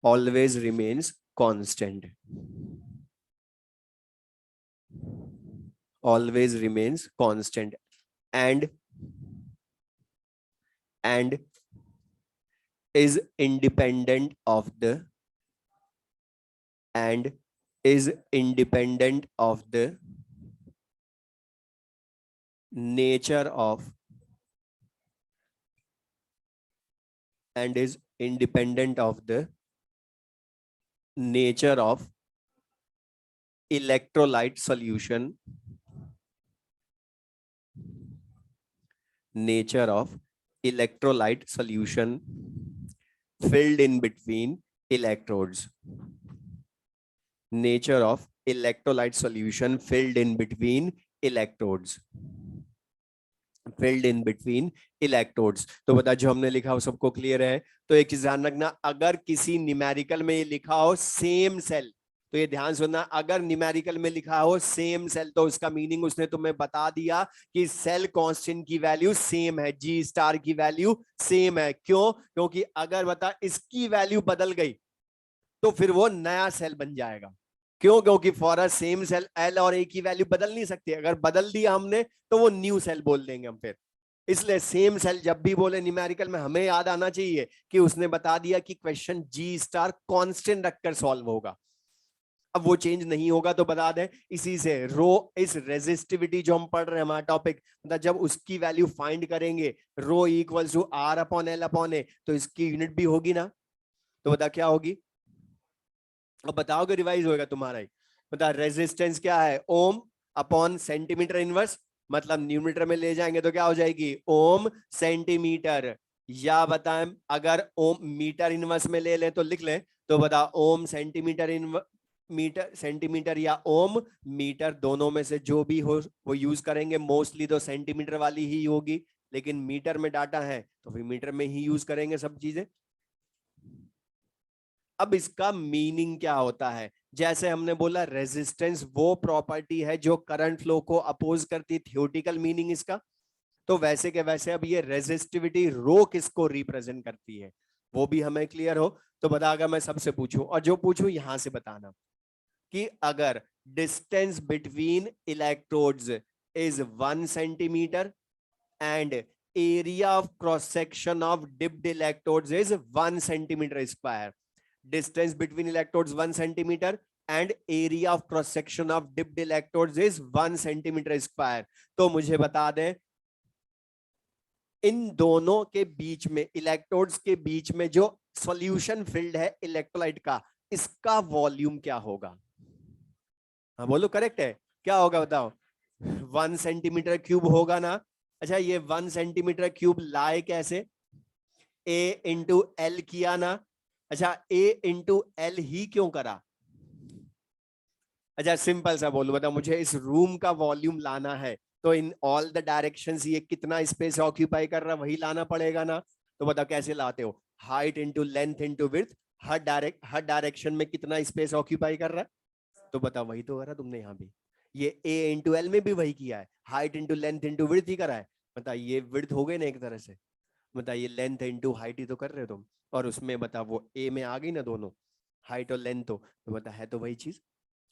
always remains constant, always remains constant, and is independent of the, and is independent of the nature of, and is independent of the nature of electrolyte solution, nature of electrolyte solution filled in between electrodes, nature of electrolyte solution filled in between electrodes, filled in between electrodes। तो बता जो हमने लिखा हो सबको clear है? तो एक चीज ध्यान रखना, अगर किसी न्यूमेरिकल में ये लिखा हो सेम सेल, तो ये ध्यान सुनना, अगर न्यूमेरिकल में लिखा हो सेम सेल तो उसका मीनिंग उसने तुम्हें बता दिया कि सेल कांस्टेंट की वैल्यू सेम है, G स्टार की वैल्यू सेम है। क्यों? क्योंकि अगर बता इसकी वैल्यू बदल गई तो फिर वो नया सेल बन जाएगा। क्यों? क्योंकि for a same cell L और A की वैल्यू बदल नहीं सकती, अगर बदल दिया हमने तो वो न्यू सेल बोल देंगे हम फिर। इसलिए सेम सेल जब भी बोले न्यूमेरिकल में हमें याद आना चाहिए कि उसने बता दिया कि क्वेश्चन G स्टार कांस्टेंट रखकर सॉल्व होगा। अब वो चेंज नहीं होगा तो बता दें, इसी से रो इस रेजिस्टिविटी जो हम पढ़ रहे हैं हमारा टॉपिक, मतलब जब उसकी वैल्यू फाइंड करेंगे rho equals to R upon L upon A, तो इसकी यूनिट भी होगी ना। तो बता क्या होगी, अब बताओगे रिवाइज होएगा तुम्हारा ही। बता रेजिस्टेंस क्या है, ओम अपॉन सेंटीमीटर इनवर्स, मतलब न्यूमीटर में ले जाएंगे तो क्या हो जाएगी, ओम सेंटीमीटर। या बताएं अगर ओम मीटर इनवर्स में ले लें तो लिख लें, तो बता ओम सेंटीमीटर इन मीटर सेंटीमीटर या ओम मीटर, दोनों में से जो भी हो वो यूज करेंगे। मोस्टली तो सेंटीमीटर वाली ही होगी, लेकिन मीटर में डाटा है तो फिर मीटर में ही यूज करेंगे सब चीजें। अब इसका मीनिंग क्या होता है, जैसे हमने बोला रेजिस्टेंस वो प्रॉपर्टी है जो करंट फ्लो को अपोज करती, थियोरेटिकल मीनिंग इसका। तो वैसे के वैसे अब ये रेजिस्टिविटी रो किसको रिप्रेजेंट करती है वो भी हमें क्लियर हो। तो बता, अगर मैं सबसे पूछूं और जो पूछूं यहां से बताना कि अगर distance between electrodes is 1 centimetre and area of cross section of dipped electrodes is 1 centimetre square, distance between electrodes 1 centimeter and area of cross section of dipped electrodes is 1 centimeter square। तो मुझे बता दें इन दोनों के बीच में, electrodes के बीच में जो सॉल्यूशन फील्ड है इलेक्ट्रोलाइट का, इसका वॉल्यूम क्या होगा। हाँ बोलो, करेक्ट है, क्या होगा बताओ, 1 सेंटीमीटर क्यूब होगा ना। अच्छा ये 1 सेंटीमीटर क्यूब लाए कैसे, ए इंटू एल किया ना। अच्छा ए इंटू एल ही क्यों करा, अच्छा सिंपल सा बोलो, बता मुझे इस रूम का वॉल्यूम लाना है तो इन ऑल द डायरेक्शंस ये कितना स्पेस ऑक्यूपाई कर रहा है वही लाना पड़ेगा ना। तो बता कैसे लाते हो, height into length into width, हर डायरेक्शन में कितना स्पेस ऑक्यूपाई कर रहा है, तो बता वही तो करा तुमने यहाँ भी, ये ए इंटू एल में भी वही किया है, height into length into width ही करा है। बता ये विड्थ हो गए ना एक तरह से, बताइए लेंथ इंटू हाइट ही तो कर रहे हो तुम, और उसमें बता वो ए में आ गई ना दोनों, हाइट और लेंथ, तो बता है तो वही चीज,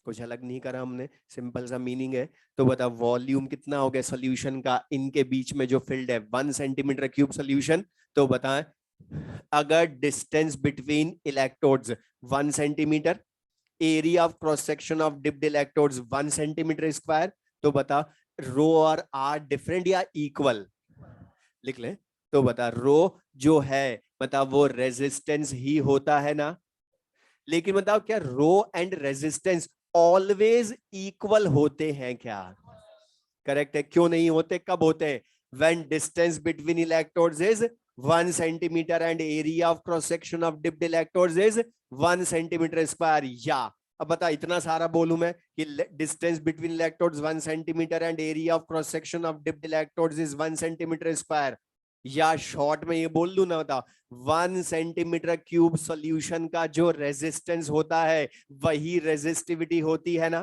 कुछ अलग नहीं करा हमने, सिंपल सा मीनिंग है। तो बता वॉल्यूम कितना हो गया सॉल्यूशन का, इनके बीच में जो फील्ड है 1 सेंटीमीटर क्यूब सॉल्यूशन। तो बताएं अगर distance between electrodes 1 centimetre, area of cross section of dipped electrodes 1 centimetre square, तो बता रो और आर डिफरेंट या इक्वल, लिख ले। तो बता रो जो है बता वो रेजिस्टेंस ही होता है ना, लेकिन बताओ क्या rho and resistance always equal होते हैं क्या, करेक्ट है, क्यों नहीं होते, कब होते हैं, when distance between electrodes is 1 centimetre and area of cross section of dipped electrodes is 1 centimetre square. या अब बता इतना सारा बोलूं मैं कि distance between electrodes 1 centimetre and area of cross section of dipped electrodes is 1 centimetre square, या short में ये बोल दूं ना, बता 1 सेंटीमीटर क्यूब सॉल्यूशन का जो रेजिस्टेंस होता है वही रेजिस्टिविटी होती है ना,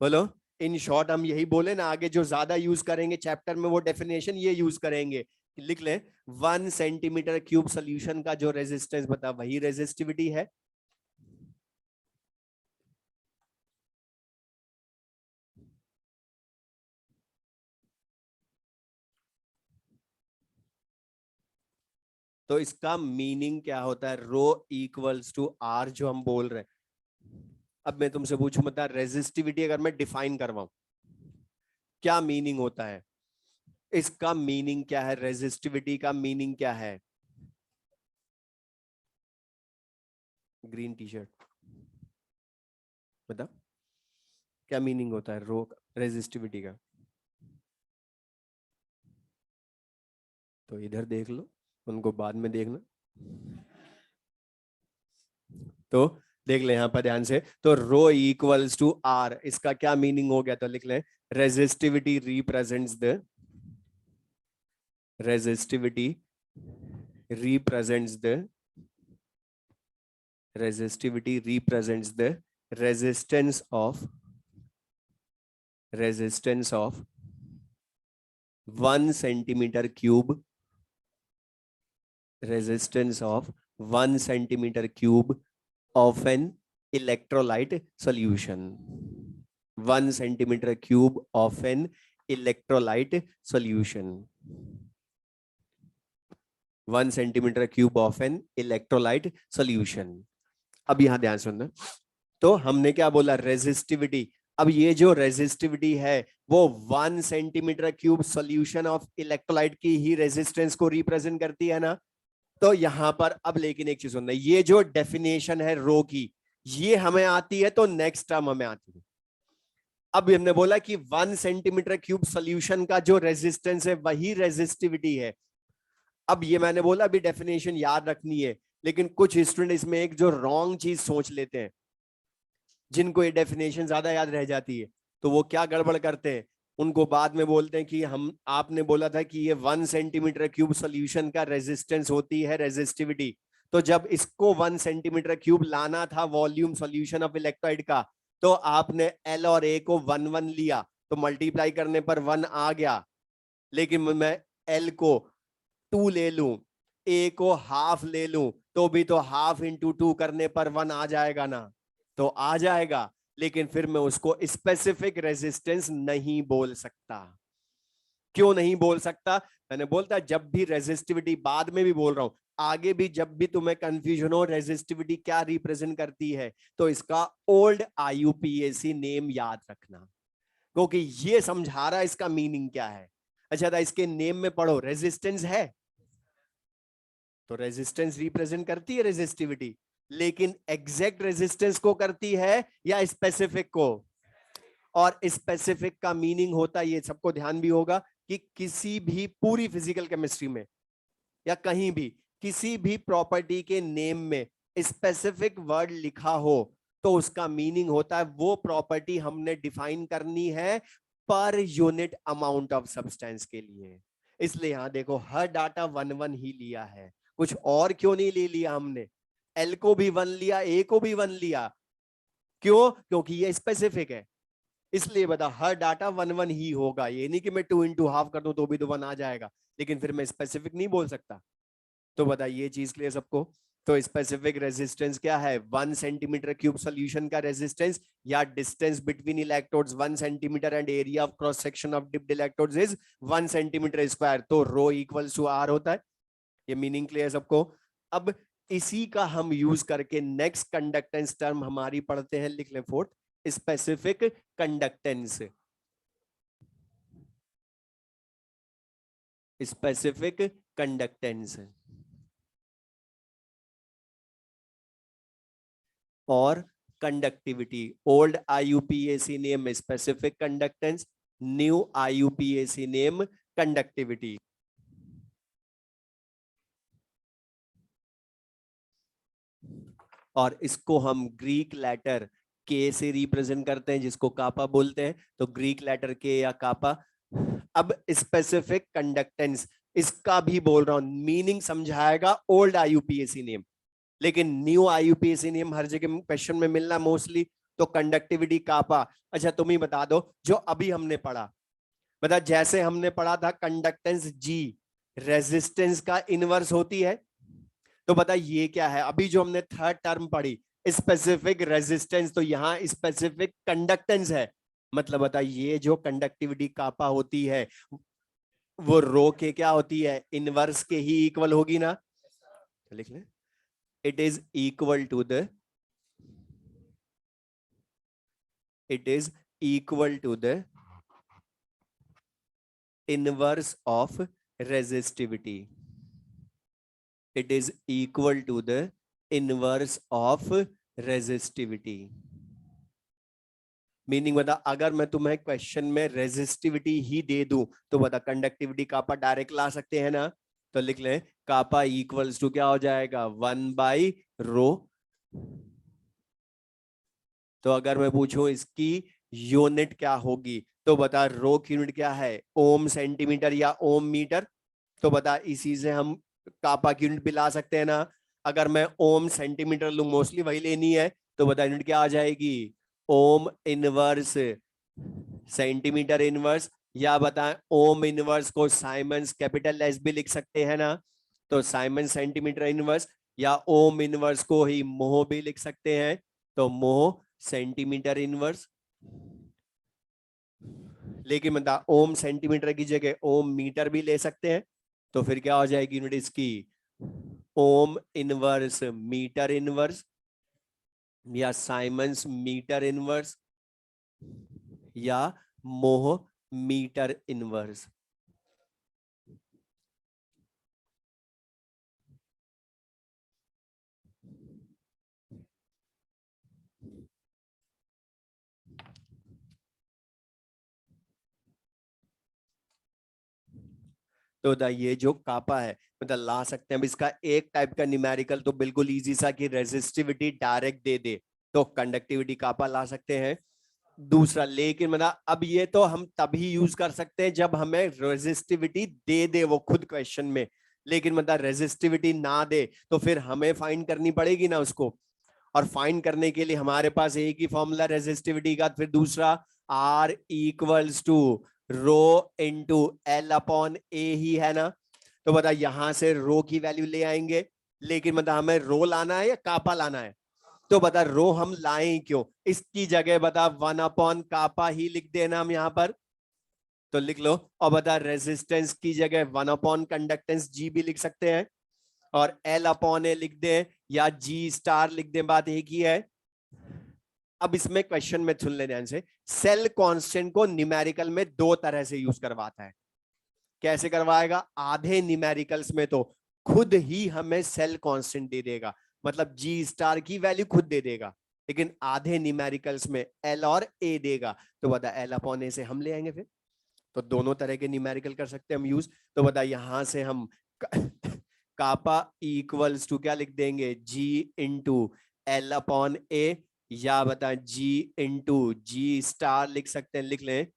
बोलो। इन शॉर्ट हम यही बोले ना, आगे जो ज्यादा यूज करेंगे चैप्टर में वो डेफिनेशन ये यूज करेंगे, लिख ले 1 सेंटीमीटर क्यूब सॉल्यूशन का जो रेजिस्टेंस बता वही रेजिस्टिविटी है। तो इसका मीनिंग क्या होता है, रो इक्वल्स टू आर जो हम बोल रहे हैं। अब मैं तुमसे पूछूं बता रेजिस्टिविटी अगर मैं डिफाइन करवाऊं क्या मीनिंग होता है, इसका मीनिंग क्या है, रेजिस्टिविटी का मीनिंग क्या है, ग्रीन टी शर्ट बता क्या मीनिंग होता है रो रेजिस्टिविटी का, तो इधर देख लो उनको बाद में देखना, तो देख ले यहां पर ध्यान से, तो रो इक्वल्स टू आर इसका क्या मीनिंग हो गया, तो लिख ले resistivity represents the resistivity represents the resistivity represents the resistance of 1 centimeter cube, resistance of 1 centimeter cube of an electrolyte solution, 1 centimeter cube of an electrolyte solution, 1 centimeter cube of an electrolyte solution। अब यहां ध्यान सुनना, तो हमने क्या बोला resistivity, अब ये जो रेजिस्टिविटी है वो 1 centimetre cube solution of electrolyte की ही रेजिस्टेंस को रिप्रेजेंट करती है ना, तो यहां पर अब लेकिन एक चीज सुनना, ये जो डेफिनेशन है रो की, ये हमें आती है तो नेक्स्ट टर्म हमें आती है। अब हमने बोला कि 1 सेंटीमीटर क्यूब सोल्यूशन का जो रेजिस्टेंस है वही रेजिस्टिविटी है। अब ये मैंने बोला अभी डेफिनेशन याद रखनी है, लेकिन कुछ स्टूडेंट इसमें एक जो रॉन्ग चीज सोच लेते हैं, जिनको ये डेफिनेशन ज्यादा याद रह जाती है, तो वो क्या गड़बड़ करते हैं, उनको बाद में बोलते हैं कि हम आपने बोला था कि ये 1 सेंटीमीटर क्यूब सोल्यूशन का रेजिस्टेंस होती है रेजिस्टिविटी। तो जब इसको 1 सेंटीमीटर क्यूब लाना था वॉल्यूम सोल्यूशन ऑफ इलेक्ट्रोलाइट का, तो आपने एल और ए को 1 1 लिया, तो मल्टीप्लाई करने पर 1 आ गया। लेकिन मैं एल को 2 ले लूं, ए को हाफ ले लूं, तो भी तो हाफ इंटू 2 करने पर 1 आ जाएगा ना, तो आ जाएगा। लेकिन फिर मैं उसको स्पेसिफिक रेजिस्टेंस नहीं बोल सकता। क्यों नहीं बोल सकता? मैंने बोलता जब भी रेजिस्टिविटी, बाद में भी बोल रहा हूं, आगे भी जब भी तुम्हें कंफ्यूजन हो रेजिस्टिविटी क्या रिप्रेजेंट करती है, तो इसका ओल्ड आईयूपीएसी नेम याद रखना, क्योंकि ये समझा रहा है इसका मीनिंग क्या है। अच्छा था, इसके नेम में पढ़ो रेजिस्टेंस है, तो रेजिस्टेंस रिप्रेजेंट करती है रेजिस्टिविटी, लेकिन एग्जैक्ट रेजिस्टेंस को करती है या स्पेसिफिक को? और स्पेसिफिक का मीनिंग होता है, ये सबको ध्यान भी होगा, कि किसी भी पूरी फिजिकल केमिस्ट्री में या कहीं भी किसी भी प्रॉपर्टी के नेम में स्पेसिफिक वर्ड लिखा हो, तो उसका मीनिंग होता है वो प्रॉपर्टी हमने डिफाइन करनी है per unit amount of substance के लिए। इसलिए यहां देखो हर डाटा 1 1 ही लिया है, कुछ और क्यों नहीं ले लिया हमने? एल को भी 1 लिया, ए को भी 1 लिया, क्यों? क्योंकि ये स्पेसिफिक है। इसलिए बता हर डाटा 1 1 ही होगा, ये नहीं कि मैं 2 इंटू हाफ कर दूं तो भी तो 1 आ जाएगा, लेकिन फिर मैं स्पेसिफिक नहीं बोल सकता। तो बता ये चीज क्लियर सबको? तो स्पेसिफिक रेजिस्टेंस क्या है? 1 सेंटीमीटर क्यूब सोल्यूशन का रेजिस्टेंस या distance between electrodes 1 centimetre and area of cross section of dipped electrodes is 1 centimetre square, तो रो इक्वल्स टू आर होता है। ये मीनिंग क्लियर सबको? अब इसी का हम यूज करके नेक्स्ट कंडक्टेंस टर्म हमारी पढ़ते हैं, लिख ले fourth, specific conductance. Specific conductance और conductivity, old IUPAC name specific conductance, new IUPAC name conductivity. और इसको हम ग्रीक लेटर के से रिप्रेजेंट करते हैं, जिसको कापा बोलते हैं, तो ग्रीक लेटर के या कापा। अब स्पेसिफिक कंडक्टेंस, इसका भी बोल रहा हूं मीनिंग समझाएगा ओल्ड आईयूपीएसी नेम, लेकिन न्यू आईयूपीएसी नेम हर जगह क्वेश्चन में मिलना मोस्टली, तो कंडक्टिविटी कापा। अच्छा तुम ही बता दो जो अभी हमने पढ़ा, बता जैसे हमने पढ़ा था कंडक्टेंस जी रेजिस्टेंस का इनवर्स होती है, तो बता ये क्या है अभी जो हमने थर्ड टर्म पढ़ी, स्पेसिफिक रेजिस्टेंस, तो यहां स्पेसिफिक कंडक्टेंस है, मतलब बता ये जो कंडक्टिविटी कापा होती है वो रो के क्या होती है? इनवर्स के ही इक्वल होगी ना, लिख ले, it is equal to the, it is equal to the inverse of resistivity. It is equal to the inverse of resistivity. Meaning बता, अगर मैं तुम्हें क्वेश्चन में रेजिस्टिविटी ही दे दूं तो बता कंडक्टिविटी कापा डायरेक्ट ला सकते हैं ना, तो लिख ले कापा इक्वल्स टू क्या हो जाएगा? 1/रो। तो अगर मैं पूछूं इसकी यूनिट क्या होगी, तो बता रो की यूनिट क्या है? ओम सेंटीमीटर या ओम मीटर? तो बता इसी से हम कापा की यूनिट भी ला सकते हैं ना। अगर मैं ओम सेंटीमीटर लूं, मोस्टली वही लेनी है, तो बता यूनिट क्या आ जाएगी? ओम इनवर्स सेंटीमीटर इनवर्स, या बताएं ओम इनवर्स को साइमंस कैपिटल एस भी लिख सकते हैं ना, तो साइमन सेंटीमीटर इनवर्स, या ओम इनवर्स को ही मोह भी लिख सकते हैं, तो मोह सेंटीमीटर इनवर्स। लेकिन मतलब ओम सेंटीमीटर की जगह ओम मीटर भी ले सकते हैं, तो फिर क्या हो जाएगी यूनिट इसकी? ओम इनवर्स मीटर इनवर्स, या साइमंस मीटर इनवर्स, या मोह मीटर इनवर्स। तो ये जो कापा है मतलब ला सकते हैं। अब इसका एक टाइप का न्यूमेरिकल तो बिल्कुल इजी सा कि रेजिस्टिविटी डायरेक्ट दे दे, तो कंडक्टिविटी कापा ला सकते हैं। दूसरा लेकिन मतलब अब ये तो हम तभी यूज कर सकते हैं जब हमें रेजिस्टिविटी दे दे वो खुद क्वेश्चन में, लेकिन मतलब रेजिस्टिविटी ना दे तो फिर हमें फाइंड करनी पड़ेगी ना उसको। और फाइंड करने के लिए हमारे पास एक ही फॉर्मूला रेजिस्टिविटी का, फिर दूसरा R equals to rho into L upon A ही है ना। तो बता यहां से रो की वैल्यू ले आएंगे, लेकिन मतलब हमें रो लाना है या कापा लाना है। तो बता रो हम लाएं क्यों, इसकी जगह बता 1 अपॉन कापा ही लिख देना हम यहां पर, तो लिख लो। और बता रेजिस्टेंस की जगह 1 अपॉन कंडक्टेंस जी भी लिख सकते हैं, और एल अपॉन ए लिख दें या जी स्टार लिख दें, बात एक ही है। अब इसमें क्वेश्चन में सुन ले ध्यान से, सेल कांस्टेंट को न्यूमेरिकल में दो तरह से यूज करवाता है। कैसे करवाएगा, आधे न्यूमेरिकल्स में तो खुद ही हमें सेल कांस्टेंट दे देगा, मतलब जी स्टार की वैल्यू खुद दे देगा, लेकिन आधे न्यूमेरिकल्स में एल और ए देगा। तो बता एल अपॉन ए से हम ले आएंगे फिर, तो दोनों तरह के न्यूमेरिकल कर सकते हैं हम यूज। तो बता यहां से हम कापा इक्वल्स टू क्या लिख देंगे, जी इंटू एल अपॉन ए, या बता जी इंटू जी स्टार लिख सकते हैं, लिख लें।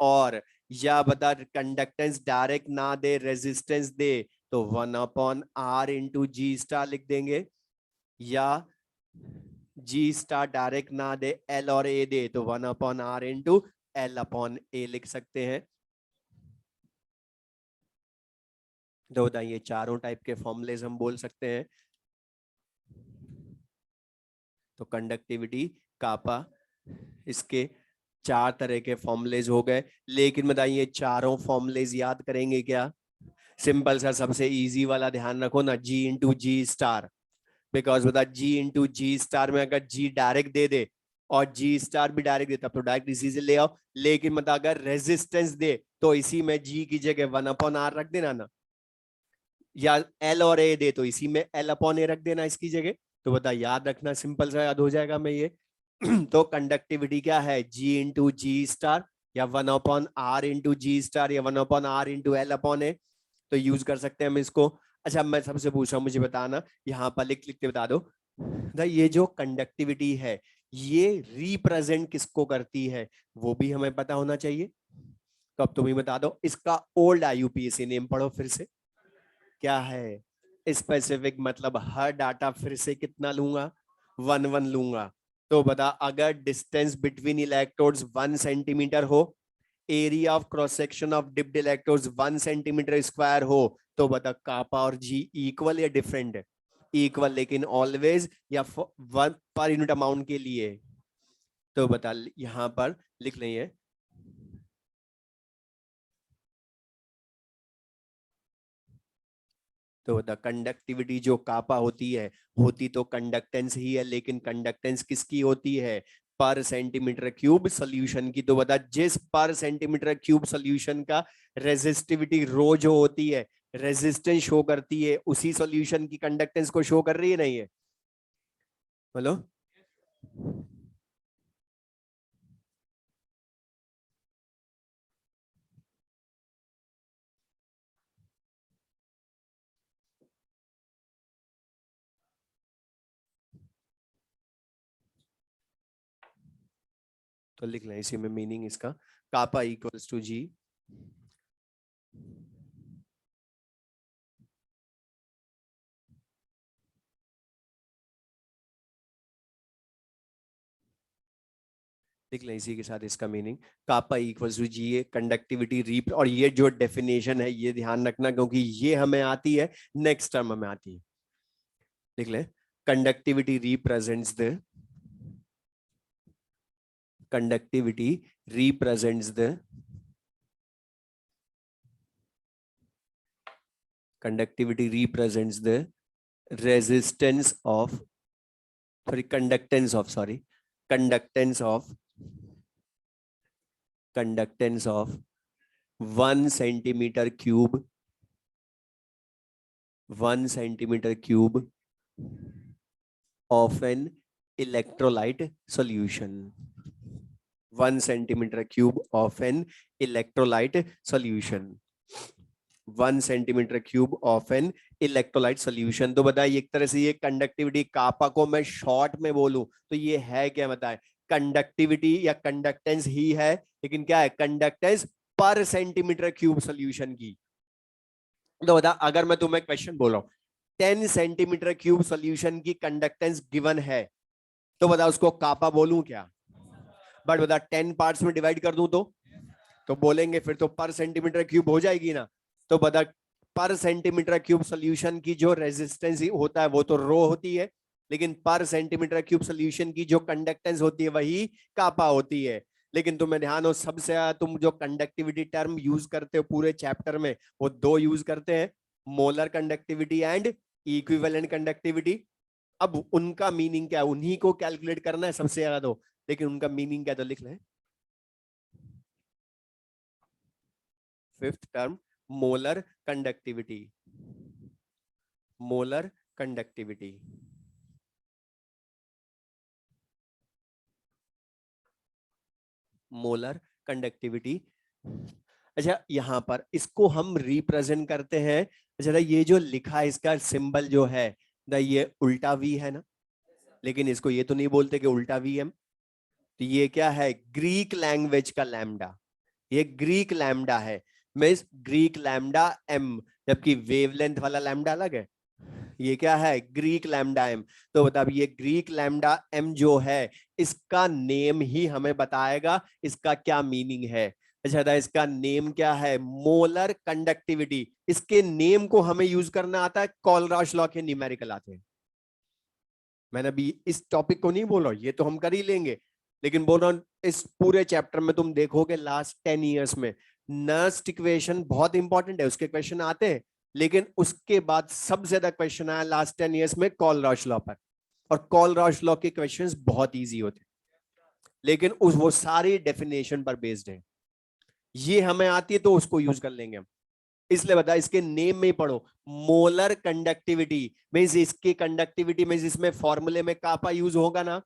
और या बता कंडक्टेंस डायरेक्ट ना दे रेजिस्टेंस दे, तो 1 upon R into G star लिख देंगे, या जी स्टार डायरेक्ट ना दे एल और ए दे, तो 1 upon R into L upon A लिख सकते हैं। तो ये चारों टाइप के फॉर्मुलेज हम बोल सकते हैं। तो कंडक्टिविटी कापा, इसके चार तरह के फॉर्मुलेज हो गए, लेकिन बताइए ये चारों फॉर्मुलेज याद करेंगे क्या। सिंपल सा सबसे इजी वाला ध्यान रखो ना, जी इंटू जी स्टार, बिकॉज बता जी इंटू जी स्टार में अगर जी डायरेक्ट दे दे और जी स्टार भी डायरेक्ट देता तो डायरेक्ट इसी से ले आओ, लेकिन मतलब अगर रेजिस्टेंस दे तो इसी में जी की जगह 1 अपॉन आर रख देना ना, या एल और ए दे तो इसी में एल अपॉन ए रख देना इसकी जगह। तो बता याद रखना, सिंपल सा याद हो जाएगा मैं ये। तो कंडक्टिविटी क्या है, जी इंटू जी स्टार, या 1 upon R into G star, या 1 upon R into L upon A, तो यूज कर सकते हैं हम इसको। अच्छा मैं सबसे पूछ रहा हूँ, मुझे बताना यहाँ पर लिख लिख के बता दो, ये जो कंडक्टिविटी है ये रिप्रेजेंट किसको करती है, वो भी हमें पता होना चाहिए। तो अब तुम ही बता दो, इसका ओल्ड आईयूपीएसी नेम पढ़ो फिर से, क्या है। स्पेसिफिक मतलब हर डाटा फिर से कितना लूंगा, 1 1 लूंगा। तो बता अगर डिस्टेंस बिटवीन इलेक्ट्रोड्स 1 सेंटीमीटर हो, area of cross section of dipped electrodes 1 centimetre square हो, तो बता कापा और जी इक्वल या डिफरेंट है, इक्वल, लेकिन ऑलवेज या वन पर यूनिट अमाउंट के लिए। तो बता यहां पर लिख लेंगे, तो द कंडक्टिविटी जो कापा होती है, होती तो कंडक्टेंस ही है, लेकिन कंडक्टेंस किसकी होती है, पर सेंटीमीटर क्यूब सोल्यूशन की। तो बता जिस पर सेंटीमीटर क्यूब सोल्यूशन का रेजिस्टिविटी रो जो होती है, रेजिस्टेंस शो करती है, उसी सोल्यूशन की कंडक्टेंस को शो कर रही है नहीं है, बोलो। तो लिख लें इसी में मीनिंग इसका, कापा इक्वल्स टू जी, लिख लें इसी के साथ इसका मीनिंग, कापा इक्वल्स टू जी, ये कंडक्टिविटी रीप, और ये जो डेफिनेशन है ये ध्यान रखना क्योंकि ये हमें आती है, नेक्स्ट टर्म हमें आती है। लिख लें, conductivity represents the, conductivity represents the, conductivity represents the resistance of, sorry conductance of, sorry conductance of, conductance of 1 centimeter cube, 1 centimeter cube of an electrolyte solution, 1 centimeter cube of an electrolyte solution। 1 centimetre cube of an electrolyte solution. तो बताइए एक तरह से ये conductivity, कापा को मैं short में बोलूं तो ये है क्या, बताए कंडक्टिविटी या कंडक्टेंस ही है, लेकिन क्या है कंडक्टेंस पर सेंटीमीटर क्यूब सोल्यूशन की। तो बता, अगर मैं तुम्हें क्वेश्चन बोल रहा हूं 10 सेंटीमीटर क्यूब सोल्यूशन की कंडक्टेंस गिवन है, तो बता उसको कापा बोलूं क्या? बट बता 10 पार्ट्स में डिवाइड कर दूं तो बोलेंगे फिर तो पर सेंटीमीटर क्यूब हो जाएगी ना। तो बता पर सेंटीमीटर क्यूब सोल्यूशन की जो रेजिस्टेंस होता है वो तो रो होती है, लेकिन पर सेंटीमीटर क्यूब सोल्यूशन की जो कंडक्टेंस होती है वही कापा होती है। लेकिन तुम्हें ध्यान हो सबसे ज्यादा तुम जो कंडक्टिविटी टर्म यूज करते हो पूरे चैप्टर में वो दो यूज करते हैं, molar conductivity and equivalent conductivity. अब उनका मीनिंग क्या है, उन्हीं को कैलकुलेट करना है सबसे ज्यादा तो, लेकिन उनका मीनिंग क्या तो लिख लें। Fifth term molar conductivity, molar conductivity, molar conductivity. अच्छा यहां पर इसको हम रिप्रेजेंट करते हैं। अच्छा ये जो लिखा है इसका सिंबल जो है ये उल्टा वी है ना, लेकिन इसको ये तो नहीं बोलते कि उल्टा वी एम। तो ये क्या है, ग्रीक लैंग्वेज का लैम्डा, ये ग्रीक लैम्डा है, मींस ग्रीक लैम्डा एम, जबकि वेवलेंथ वाला लैम्डा अलग है। ये क्या है, ग्रीक लैम्डा एम। तो बता ये ग्रीक लैम्डा एम जो है इसका नेम ही हमें बताएगा इसका क्या मीनिंग है। अच्छा था इसका नेम क्या है, मोलर कंडक्टिविटी। इसके नेम को हमें यूज करना आता है, कॉलराश लॉ के न्यूमेरिकल आते हैं। मैंने अभी इस टॉपिक को नहीं बोल रहा, ये तो हम कर ही लेंगे, लेकिन बोल रहा हूं इस पूरे चैप्टर में तुम देखोगे लास्ट 10 ईयर्स में नर्स्ट इक्वेशन बहुत इंपॉर्टेंट है, उसके क्वेश्चन आते हैं, लेकिन उसके बाद सबसे ज्यादा क्वेश्चन आया लास्ट 10 ईयर्स में कॉलराश लॉ पर। और कॉलराश लॉ के क्वेश्चंस बहुत इजी होते हैं, लेकिन उस वो सारी डेफिनेशन पर बेस्ड है। ये हमें आती है तो उसको यूज कर लेंगे हम, इसलिए बता इसके नेम में ही पढ़ो मोलर कंडक्टिविटी मींस इसकी कंडक्टिविटी मींस इसमें फॉर्मूले में कापा यूज होगा ना,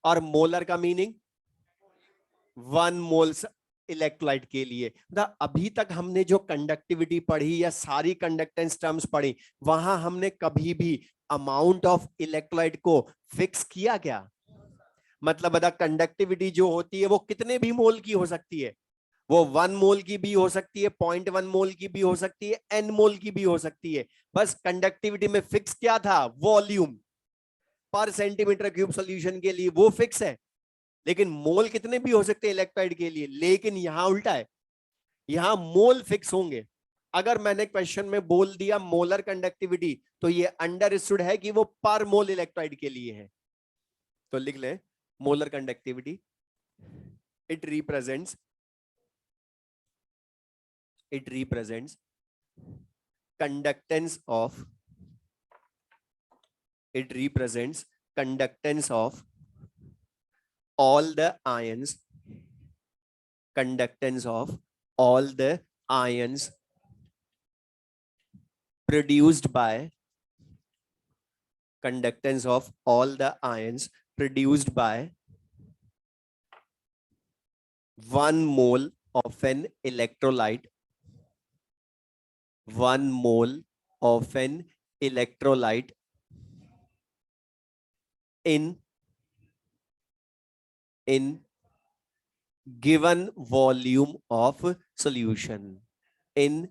और मोलर का मीनिंग 1 मोल्स इलेक्ट्रोलाइट के लिए। अभी तक हमने जो कंडक्टिविटी पढ़ी या सारी कंडक्टेंस टर्म्स पढ़ी वहां हमने कभी भी अमाउंट ऑफ इलेक्ट्रोलाइट को फिक्स किया क्या? मतलब बता कंडक्टिविटी जो होती है वो कितने भी मोल की हो सकती है, वो 1 मोल की भी हो सकती है, 0.1 मोल की भी हो सकती है, n मोल की भी हो सकती है। बस कंडक्टिविटी में फिक्स क्या था, वॉल्यूम पर सेंटीमीटर क्यूब सॉल्यूशन के लिए वो फिक्स है, लेकिन मोल कितने भी हो सकते हैं इलेक्ट्रोलाइट के लिए। लेकिन यहां उल्टा है, यहां मोल फिक्स होंगे। अगर मैंने क्वेश्चन में बोल दिया मोलर कंडक्टिविटी तो ये अंडरस्टूड है कि वो पर मोल इलेक्ट्रोलाइट के लिए है। तो लिख ले molar conductivity, it represents conductance of it represents conductance of all the ions, conductance of all the ions produced by conductance of all the ions produced by 1 mole of an electrolyte, 1 mole of an electrolyte in given volume of solution, in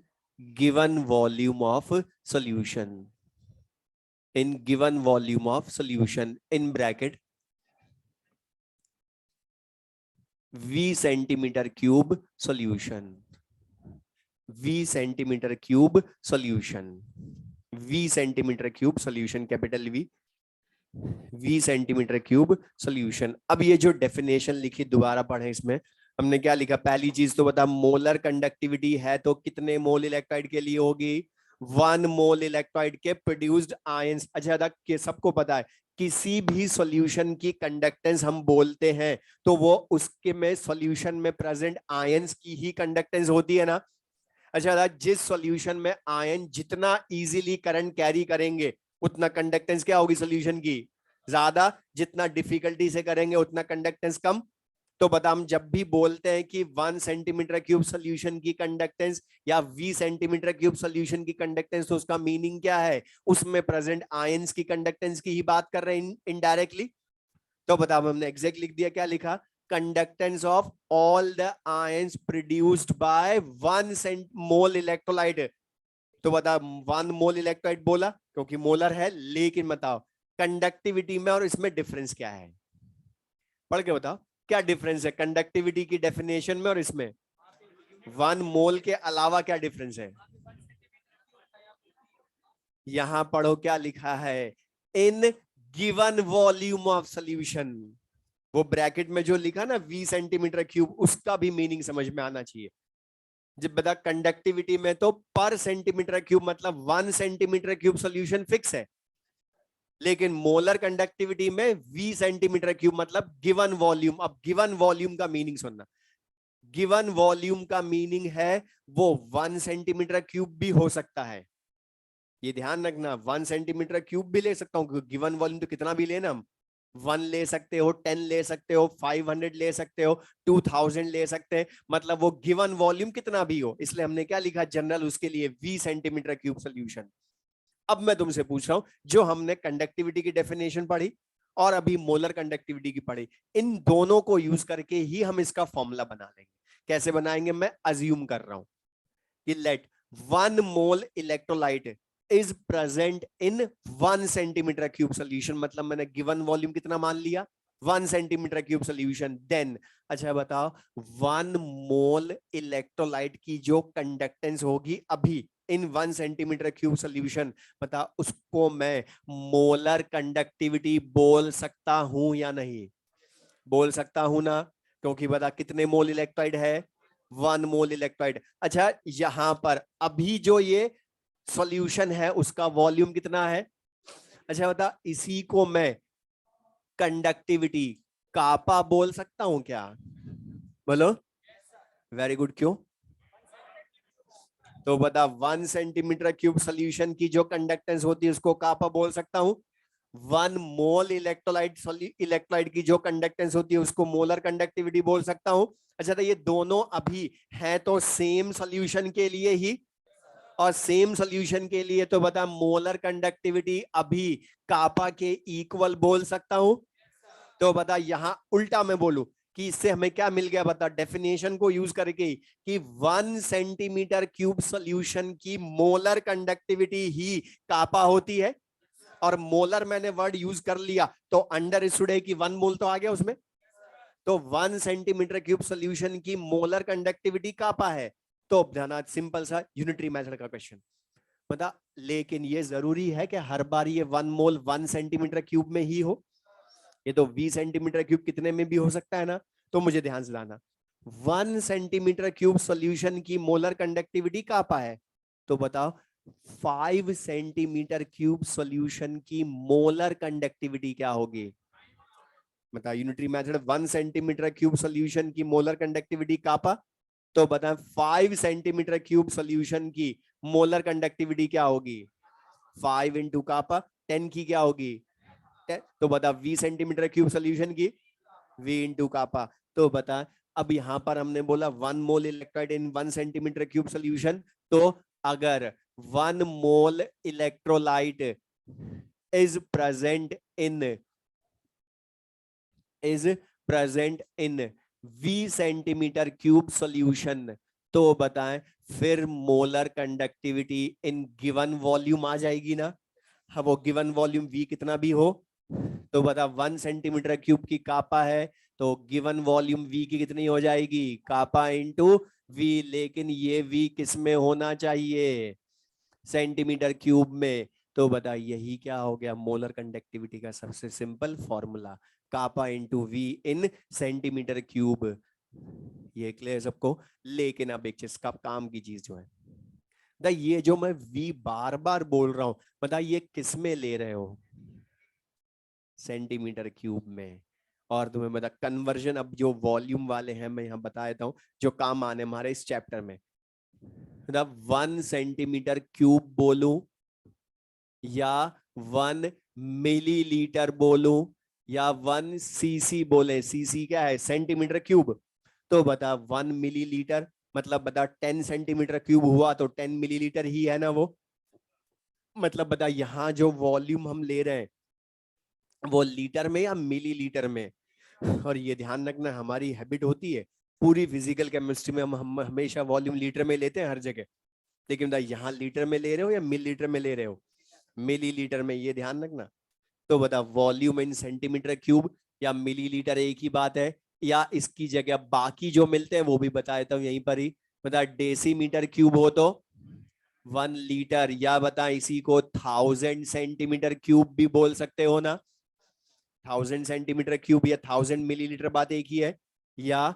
given volume of solution, in given volume of solution, in bracket V centimeter cube solution, V centimeter cube solution, V centimeter cube solution, capital V centimetre cube solution. अब ये जो definition लिखी दोबारा पढ़े, इसमें हमने क्या लिखा, पहली चीज तो बता मोलर कंडक्टिविटी है तो कितने मोल इलेक्ट्रोलाइट के लिए होगी, 1 मोल इलेक्ट्रोलाइट के प्रोड्यूस्ड आयंस। अच्छा कि सबको पता है किसी भी सॉल्यूशन की कंडक्टेंस हम बोलते हैं तो वो उसके में सॉल्यूशन में प्रेजेंट आयंस की ही कंडक्टेंस होती है ना। अच्छा जिस सॉल्यूशन में आयन जितना इजीली करंट कैरी करेंगे उतना कंडक्टेंस क्या होगी सॉल्यूशन की ज्यादा, जितना डिफिकल्टी से करेंगे उतना कंडक्टेंस कम। तो बता, हम जब भी बोलते हैं कि 1 सेंटीमीटर क्यूब सोल्यूशन की कंडक्टेंस या 20 सेंटीमीटर क्यूब सोल्यूशन की कंडक्टेंस, तो उसका मीनिंग क्या है? उसमें प्रेजेंट आयंस की कंडक्टेंस की ही बात कर रहे हैं इनडायरेक्टली। तो बता, हमने एग्जैक्ट लिख दिया, क्या लिखा? Conductance of all the ions produced by 1 mole electrolyte. तो बता, 1 मोल इलेक्ट्रोलाइट बोला क्योंकि मोलर है, लेकिन बताओ कंडक्टिविटी में और इसमें डिफरेंस क्या है? पढ़ के बताओ क्या डिफरेंस है कंडक्टिविटी की डेफिनेशन में और इसमें? 1 मोल के अलावा क्या डिफरेंस है? यहां पढ़ो क्या लिखा है, इन गिवन वॉल्यूम ऑफ सोल्यूशन। वो ब्रैकेट में जो लिखा ना 20 सेंटीमीटर क्यूब, उसका भी मीनिंग समझ में आना चाहिए। जब बता कंडक्टिविटी में तो पर सेंटीमीटर क्यूब मतलब 1 सेंटीमीटर क्यूब सोल्यूशन फिक्स है, लेकिन मोलर कंडक्टिविटी में 20 सेंटीमीटर क्यूब मतलब गिवन वॉल्यूम। अब गिवन वॉल्यूम का मीनिंग सुनना, गिवन वॉल्यूम का मीनिंग है वो 1 सेंटीमीटर क्यूब भी हो सकता है। ये ध्यान रखना, 1 सेंटीमीटर क्यूब भी ले सकता हूं क्योंकि गिवन वॉल्यूम तो कितना भी लेना, हम 1 ले सकते हो, 10 ले सकते हो, 500 ले सकते हो, 2000 ले सकते हैं, मतलब वो गिवन वॉल्यूम कितना भी हो। इसलिए हमने क्या लिखा जनरल उसके लिए 20 सेंटीमीटर क्यूब सोल्यूशन। अब मैं तुमसे पूछ रहा हूं, जो हमने कंडक्टिविटी की डेफिनेशन पढ़ी और अभी मोलर कंडक्टिविटी की पढ़ी, इन दोनों को यूज करके ही हम इसका फॉर्मूला बना लेंगे। कैसे बनाएंगे? मैं अज्यूम कर रहा हूं कि let 1 mole electrolyte is present in 1 centimetre cube solution, मतलब मैंने गिवन वॉल्यूम कितना मान लिया? 1 सेंटीमीटर क्यूब सोल्यूशन। देन अच्छा बताओ, 1 मोल इलेक्ट्रोलाइट की जो कंडक्टेंस होगी अभी इन 1 सेंटीमीटर क्यूब सोल्यूशन, बता उसको मैं मोलर कंडक्टिविटी बोल सकता हूं या नहीं? बोल सकता हूं ना, क्योंकि बता कितने मोल इलेक्ट्रोलाइट है? 1 मोल इलेक्ट्रोलाइट। अच्छा, यहां पर अभी जो ये सॉल्यूशन है उसका वॉल्यूम कितना है? अच्छा बता, इसी को मैं कंडक्टिविटी कापा बोल सकता हूं क्या? बोलो। वेरी गुड, क्यों? तो बता 1 सेंटीमीटर क्यूब सोल्यूशन की जो कंडक्टेंस होती है उसको कापा बोल सकता हूं। 1 मोल इलेक्ट्रोलाइट की जो कंडक्टेंस होती है उसको मोलर कंडक्टिविटी बोल सकता हूं। अच्छा, तो ये दोनों अभी है तो सेम सोल्यूशन के लिए ही, और सेम सोल्यूशन के लिए तो बता मोलर कंडक्टिविटी अभी कापा के इक्वल बोल सकता हूं। तो बता यहां उल्टा मैं बोलूं कि इससे हमें क्या मिल गया, बता डेफिनेशन को यूज करके कि 1 सेंटीमीटर क्यूब सोल्यूशन की मोलर कंडक्टिविटी ही कापा होती है। और मोलर मैंने वर्ड यूज कर लिया तो अंडर स्टूड है कि 1 मोल तो आ गया उसमें। तो 1 सेंटीमीटर क्यूब सोल्यूशन की मोलर कंडक्टिविटी कापा है। तो ध्यान, सिंपल सा यूनिटरी मेथड का क्वेश्चन बता, लेकिन ये जरूरी है कि हर बार ये 1 मोल 1 सेंटीमीटर क्यूब में ही हो? ये तो 20 सेंटीमीटर क्यूब कितने में भी हो सकता है ना। तो मुझे ध्यान से लाना, 1 सेंटीमीटर क्यूब सॉल्यूशन की मोलर कंडक्टिविटी कापा है, तो बताओ 5 सेंटीमीटर क्यूब सॉल्यूशन की मोलर कंडक्टिविटी क्या होगी? बता, unitary method 1 centimetre cube solution की मोलर कंडक्टिविटी कापा, तो बता 5 सेंटीमीटर क्यूब सॉल्यूशन की मोलर कंडक्टिविटी क्या होगी? 5 इंटू कापा, 10 की क्या होगी? 10। तो बता 20 सेंटीमीटर क्यूब सोल्यूशन की v इंटू कापा। तो बता, अब यहां पर हमने बोला 1 mole electrolyte in 1 centimetre cube solution, तो अगर 1 mole electrolyte is present in v centimetre cube solution, तो बताएं फिर molar conductivity in given volume आ जाएगी ना। हाँ, वो गिवन वॉल्यूम v कितना भी हो, तो बता 1 सेंटीमीटर क्यूब की कापा है तो गिवन वॉल्यूम v की कितनी हो जाएगी? कापा इंटू v। लेकिन ये v किस में होना चाहिए? सेंटीमीटर क्यूब में। तो बता यही क्या हो गया मोलर कंडक्टिविटी का सबसे simple formula, kappa into v in centimetre cube. ये क्लियर सबको? लेकिन अब एक चीज का काम की चीज जो है, ये जो मैं v बार बार बोल रहा हूं, बता ये किस में ले रहे हो? सेंटीमीटर क्यूब में। और तुम्हें बता कन्वर्जन अब जो वॉल्यूम वाले हैं मैं यहां बता देता हूं जो काम आने हमारे इस चैप्टर में। मतलब 1 सेंटीमीटर क्यूब बोलूं या 1 मिलीलीटर बोलूं या 1 cc बोले, cc क्या है, सेंटीमीटर क्यूब, तो बता 1 मिलीलीटर मतलब बता 10 सेंटीमीटर क्यूब हुआ तो 10 मिलीलीटर ही है ना वो। मतलब बता यहाँ जो वॉल्यूम हम ले रहे हैं वो लीटर में या मिलीलीटर में। और ये ध्यान रखना हमारी हैबिट होती है पूरी फिजिकल केमिस्ट्री में, हम हमेशा वॉल्यूम लीटर में लेते हैं हर जगह, लेकिन बता यहाँ लीटर में ले रहे हो या मिलीलीटर में ले रहे हो, मिलीलीटर में, ये ध्यान रखना। तो बता वॉल्यूम इन सेंटीमीटर क्यूब या मिलीलीटर एक ही बात है, या इसकी जगह बाकी जो मिलते हैं वो भी बता देता हूँ यहीं पर ही। बता डेसीमीटर क्यूब हो तो 1 लीटर, या बता इसी को 1000 सेंटीमीटर क्यूब भी बोल सकते हो ना, 1000 सेंटीमीटर क्यूब या 1000 मिलीलीटर, बात एक ही है। या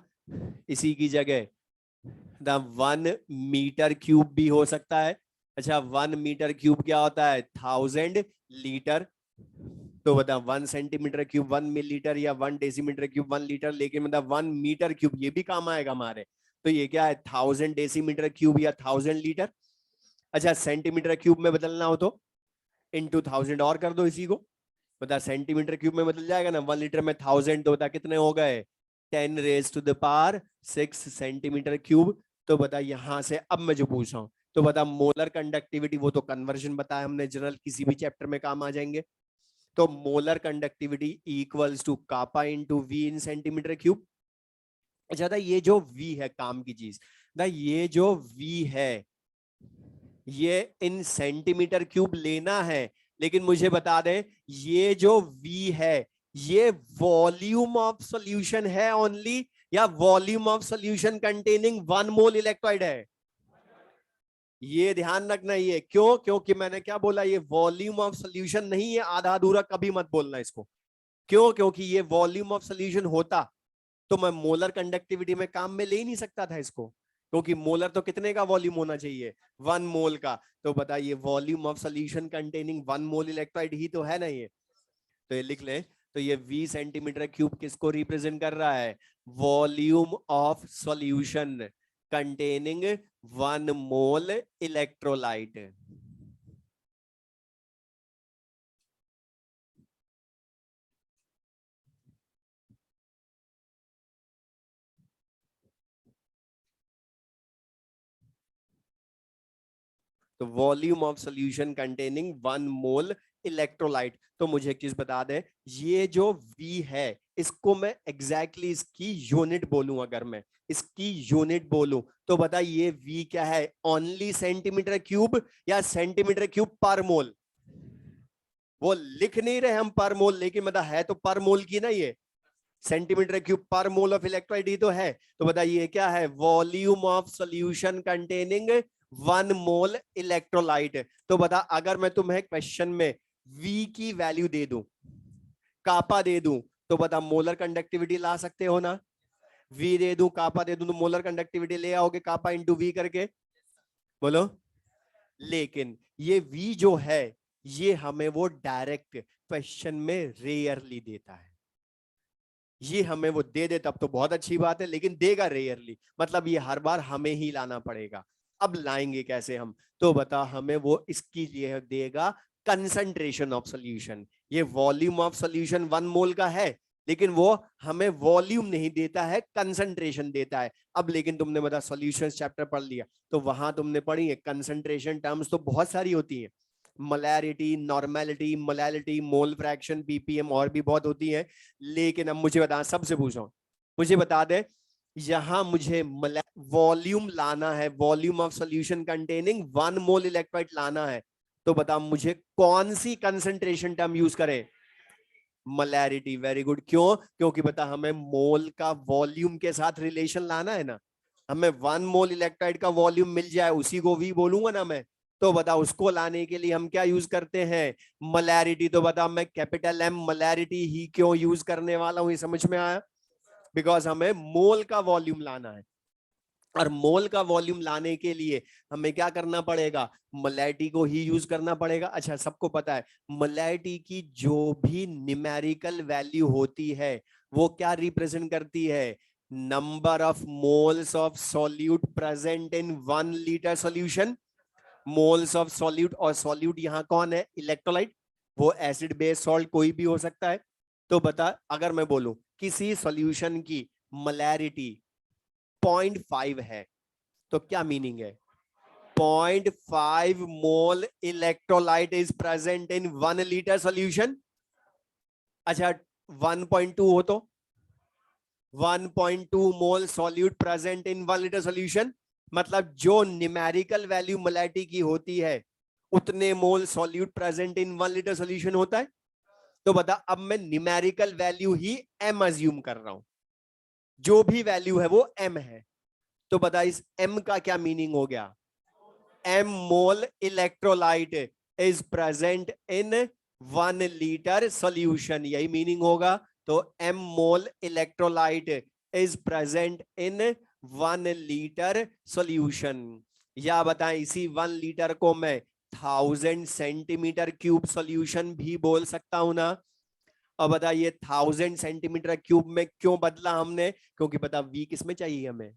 इसी की जगह 1 मीटर क्यूब भी हो सकता है। अच्छा 1 मीटर क्यूब क्या होता है, 1000 लीटर। तो बता 1 सेंटीमीटर क्यूब 1 मिलीलीटर या 1 डेसीमीटर क्यूब 1 लीटर, लेकिन मतलब 1 मीटर क्यूब ये भी काम आएगा हमारे। तो ये क्या है, 1000 डेसीमीटर क्यूब या 1000 लीटर। अच्छा सेंटीमीटर क्यूब में बदलना हो तो इंटू 1000 और कर दो इसी को, बता सेंटीमीटर क्यूब में बदल जाएगा ना, 1 लीटर में 1000, तो बता कितने हो गए, 10⁻⁶ सेंटीमीटर क्यूब। तो बता यहां से अब मैं जो पूछ रहा हूं, तो बता मोलर कंडक्टिविटी, वो तो कन्वर्जन बताया हमने, जनरल किसी भी चैप्टर में काम आ जाएंगे। तो molar conductivity equals to kappa into V in centimetre cube. अच्छा था ये जो वी है काम की चीज ना, ये जो वी है ये इन सेंटीमीटर क्यूब लेना है, लेकिन मुझे बता दे ये जो V है ये वॉल्यूम ऑफ सॉल्यूशन है ओनली, या वॉल्यूम ऑफ सॉल्यूशन कंटेनिंग 1 मोल इलेक्ट्रॉइड है। ये ध्यान रखना, ये क्यों, क्योंकि मैंने क्या बोला, ये वॉल्यूम ऑफ सॉल्यूशन नहीं है, आधा अधूरा कभी मत बोलना इसको। क्यों, क्योंकि ये वॉल्यूम ऑफ सॉल्यूशन होता तो मैं मोलर कंडक्टिविटी में काम में ले ही नहीं सकता था इसको, क्योंकि मोलर तो कितने का वॉल्यूम होना चाहिए, 1 मोल का। तो बताइए वॉल्यूम ऑफ सॉल्यूशन कंटेनिंग 1 मोल इलेक्ट्रॉइड ही तो है ना ये। तो ये लिख ले, तो ये V सेंटीमीटर क्यूब किसको रिप्रेजेंट कर रहा है, volume of solution containing 1 mole electrolyte. तो volume of solution containing 1 mole electrolyte. तो मुझे एक चीज बता दे, ये जो V है इसको मैं एग्जैक्टली इसकी यूनिट बोलूं, अगर मैं इसकी यूनिट बोलूं तो बता ये V क्या है, ओनली सेंटीमीटर क्यूब या सेंटीमीटर क्यूब पर मोल। वो लिख नहीं रहे हम पर मोल, लेकिन मतलब है तो पर मोल की ना, ये सेंटीमीटर क्यूब पर मोल ऑफ इलेक्ट्रॉइड ही तो है। तो बताइए क्या है, volume of solution containing 1 mole electrolyte. तो बता अगर मैं तुम्हें क्वेश्चन में V की वैल्यू दे दूं, कापा दे दूं, तो बता मोलर कंडक्टिविटी ला सकते हो ना, V दे दूं कापा दे दूं तो मोलर कंडक्टिविटी ले आओगे कापा इंटू V करके, बोलो। लेकिन ये V जो है ये हमें वो डायरेक्ट क्वेश्चन में रेयरली देता है, ये हमें वो दे दे तब तो बहुत अच्छी बात है, लेकिन देगा रेयरली, मतलब ये हर बार हमें ही लाना पड़ेगा। अब लाएंगे कैसे हम, तो बता हमें वो इसकी लिए देगा कंसंट्रेशन ऑफ सॉल्यूशन। ये वॉल्यूम ऑफ सॉल्यूशन 1 मोल का है, लेकिन वो हमें वॉल्यूम नहीं देता है, कंसंट्रेशन देता है। अब लेकिन तुमने बता सॉल्यूशन चैप्टर पढ़ लिया तो वहां तुमने पढ़ी है कंसंट्रेशन टर्म्स तो बहुत सारी होती है, molarity, normality, molality, mole fraction, ppm, और भी बहुत होती है। लेकिन अब मुझे बता, सबसे पूछ रहा हूं, मुझे बता दे यहां मुझे वॉल्यूम लाना है, volume of solution containing 1 mole electrolyte लाना है, तो बता मुझे कौन सी कंसंट्रेशन टर्म यूज करें, मोलैरिटी। वेरी गुड, क्यों, क्योंकि बता हमें मोल का वॉल्यूम के साथ रिलेशन लाना है ना, हमें 1 मोल इलेक्ट्रोलाइट का वॉल्यूम मिल जाए उसी को वी बोलूंगा ना मैं। तो बता उसको लाने के लिए हम क्या यूज करते हैं, मोलैरिटी। तो बता मैं कैपिटल M मोलैरिटी ही क्यों यूज करने वाला हूं, ये समझ में आया, बिकॉज हमें मोल का वॉल्यूम लाना है, और मोल का वॉल्यूम लाने के लिए हमें क्या करना पड़ेगा, मोलैरिटी को ही यूज करना पड़ेगा। अच्छा सबको पता है मोलैरिटी की जो भी न्यूमेरिकल वैल्यू होती है वो क्या रिप्रेजेंट करती है, number of moles of solute present in 1 litre solution, moles of solute, और सॉल्यूट यहाँ कौन है, इलेक्ट्रोलाइट, वो एसिड बेस सॉल्ट कोई भी हो सकता है। तो बता, अगर मैं बोलूं किसी सॉल्यूशन की मोलैरिटी 0.5 है तो क्या मीनिंग है? 0.5 mole electrolyte is present in 1 litre solution. अच्छा, 1.2 हो तो 1.2 mole solute present in 1 litre solution, मतलब जो न्यूमेरिकल वैल्यू मोलैरिटी की होती है उतने mole solute present in 1 litre solution होता है। तो बता, अब मैं न्यूमेरिकल वैल्यू ही m अज्यूम कर रहा हूं, जो भी वैल्यू है वो m है। तो बता, इस m का क्या मीनिंग हो गया? m mole electrolyte is present in 1 litre solution, यही मीनिंग होगा। तो m mole electrolyte is present in 1 litre solution. या बताएं, इसी 1 लीटर को मैं 1000 सेंटीमीटर क्यूब सॉल्यूशन भी बोल सकता हूं ना। अब बताइए 1000 सेंटीमीटर क्यूब में क्यों बदला हमने? क्योंकि पता v किस में चाहिए हमें?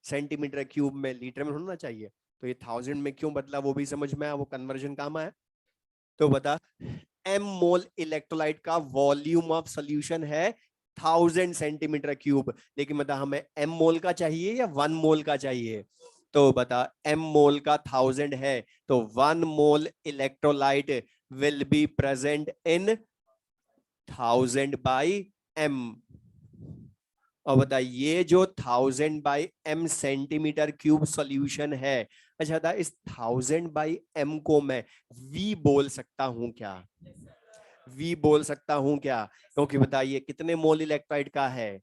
सेंटीमीटर क्यूब में, लीटर में होना चाहिए। तो ये 1000 में क्यों बदला वो भी समझ में आया, वो कन्वर्जन काम आया। तो बता, m मोल इलेक्ट्रोलाइट का वॉल्यूम ऑफ सॉल्यूशन है 1000 सेंटीमीटर क्यूब, लेकिन बता हमें m मोल का चाहिए या 1 मोल का चाहिए? तो बता, m मोल का 1000 है तो 1 mole electrolyte will be present in 1000 by m। और बताइए, जो 1000 by m centimetre cube solution है, अच्छा था, इस 1000 बाई m को मैं v बोल सकता हूं क्या? v बोल सकता हूं क्या? क्योंकि बताइए कितने मोल इलेक्ट्रोलाइट का है?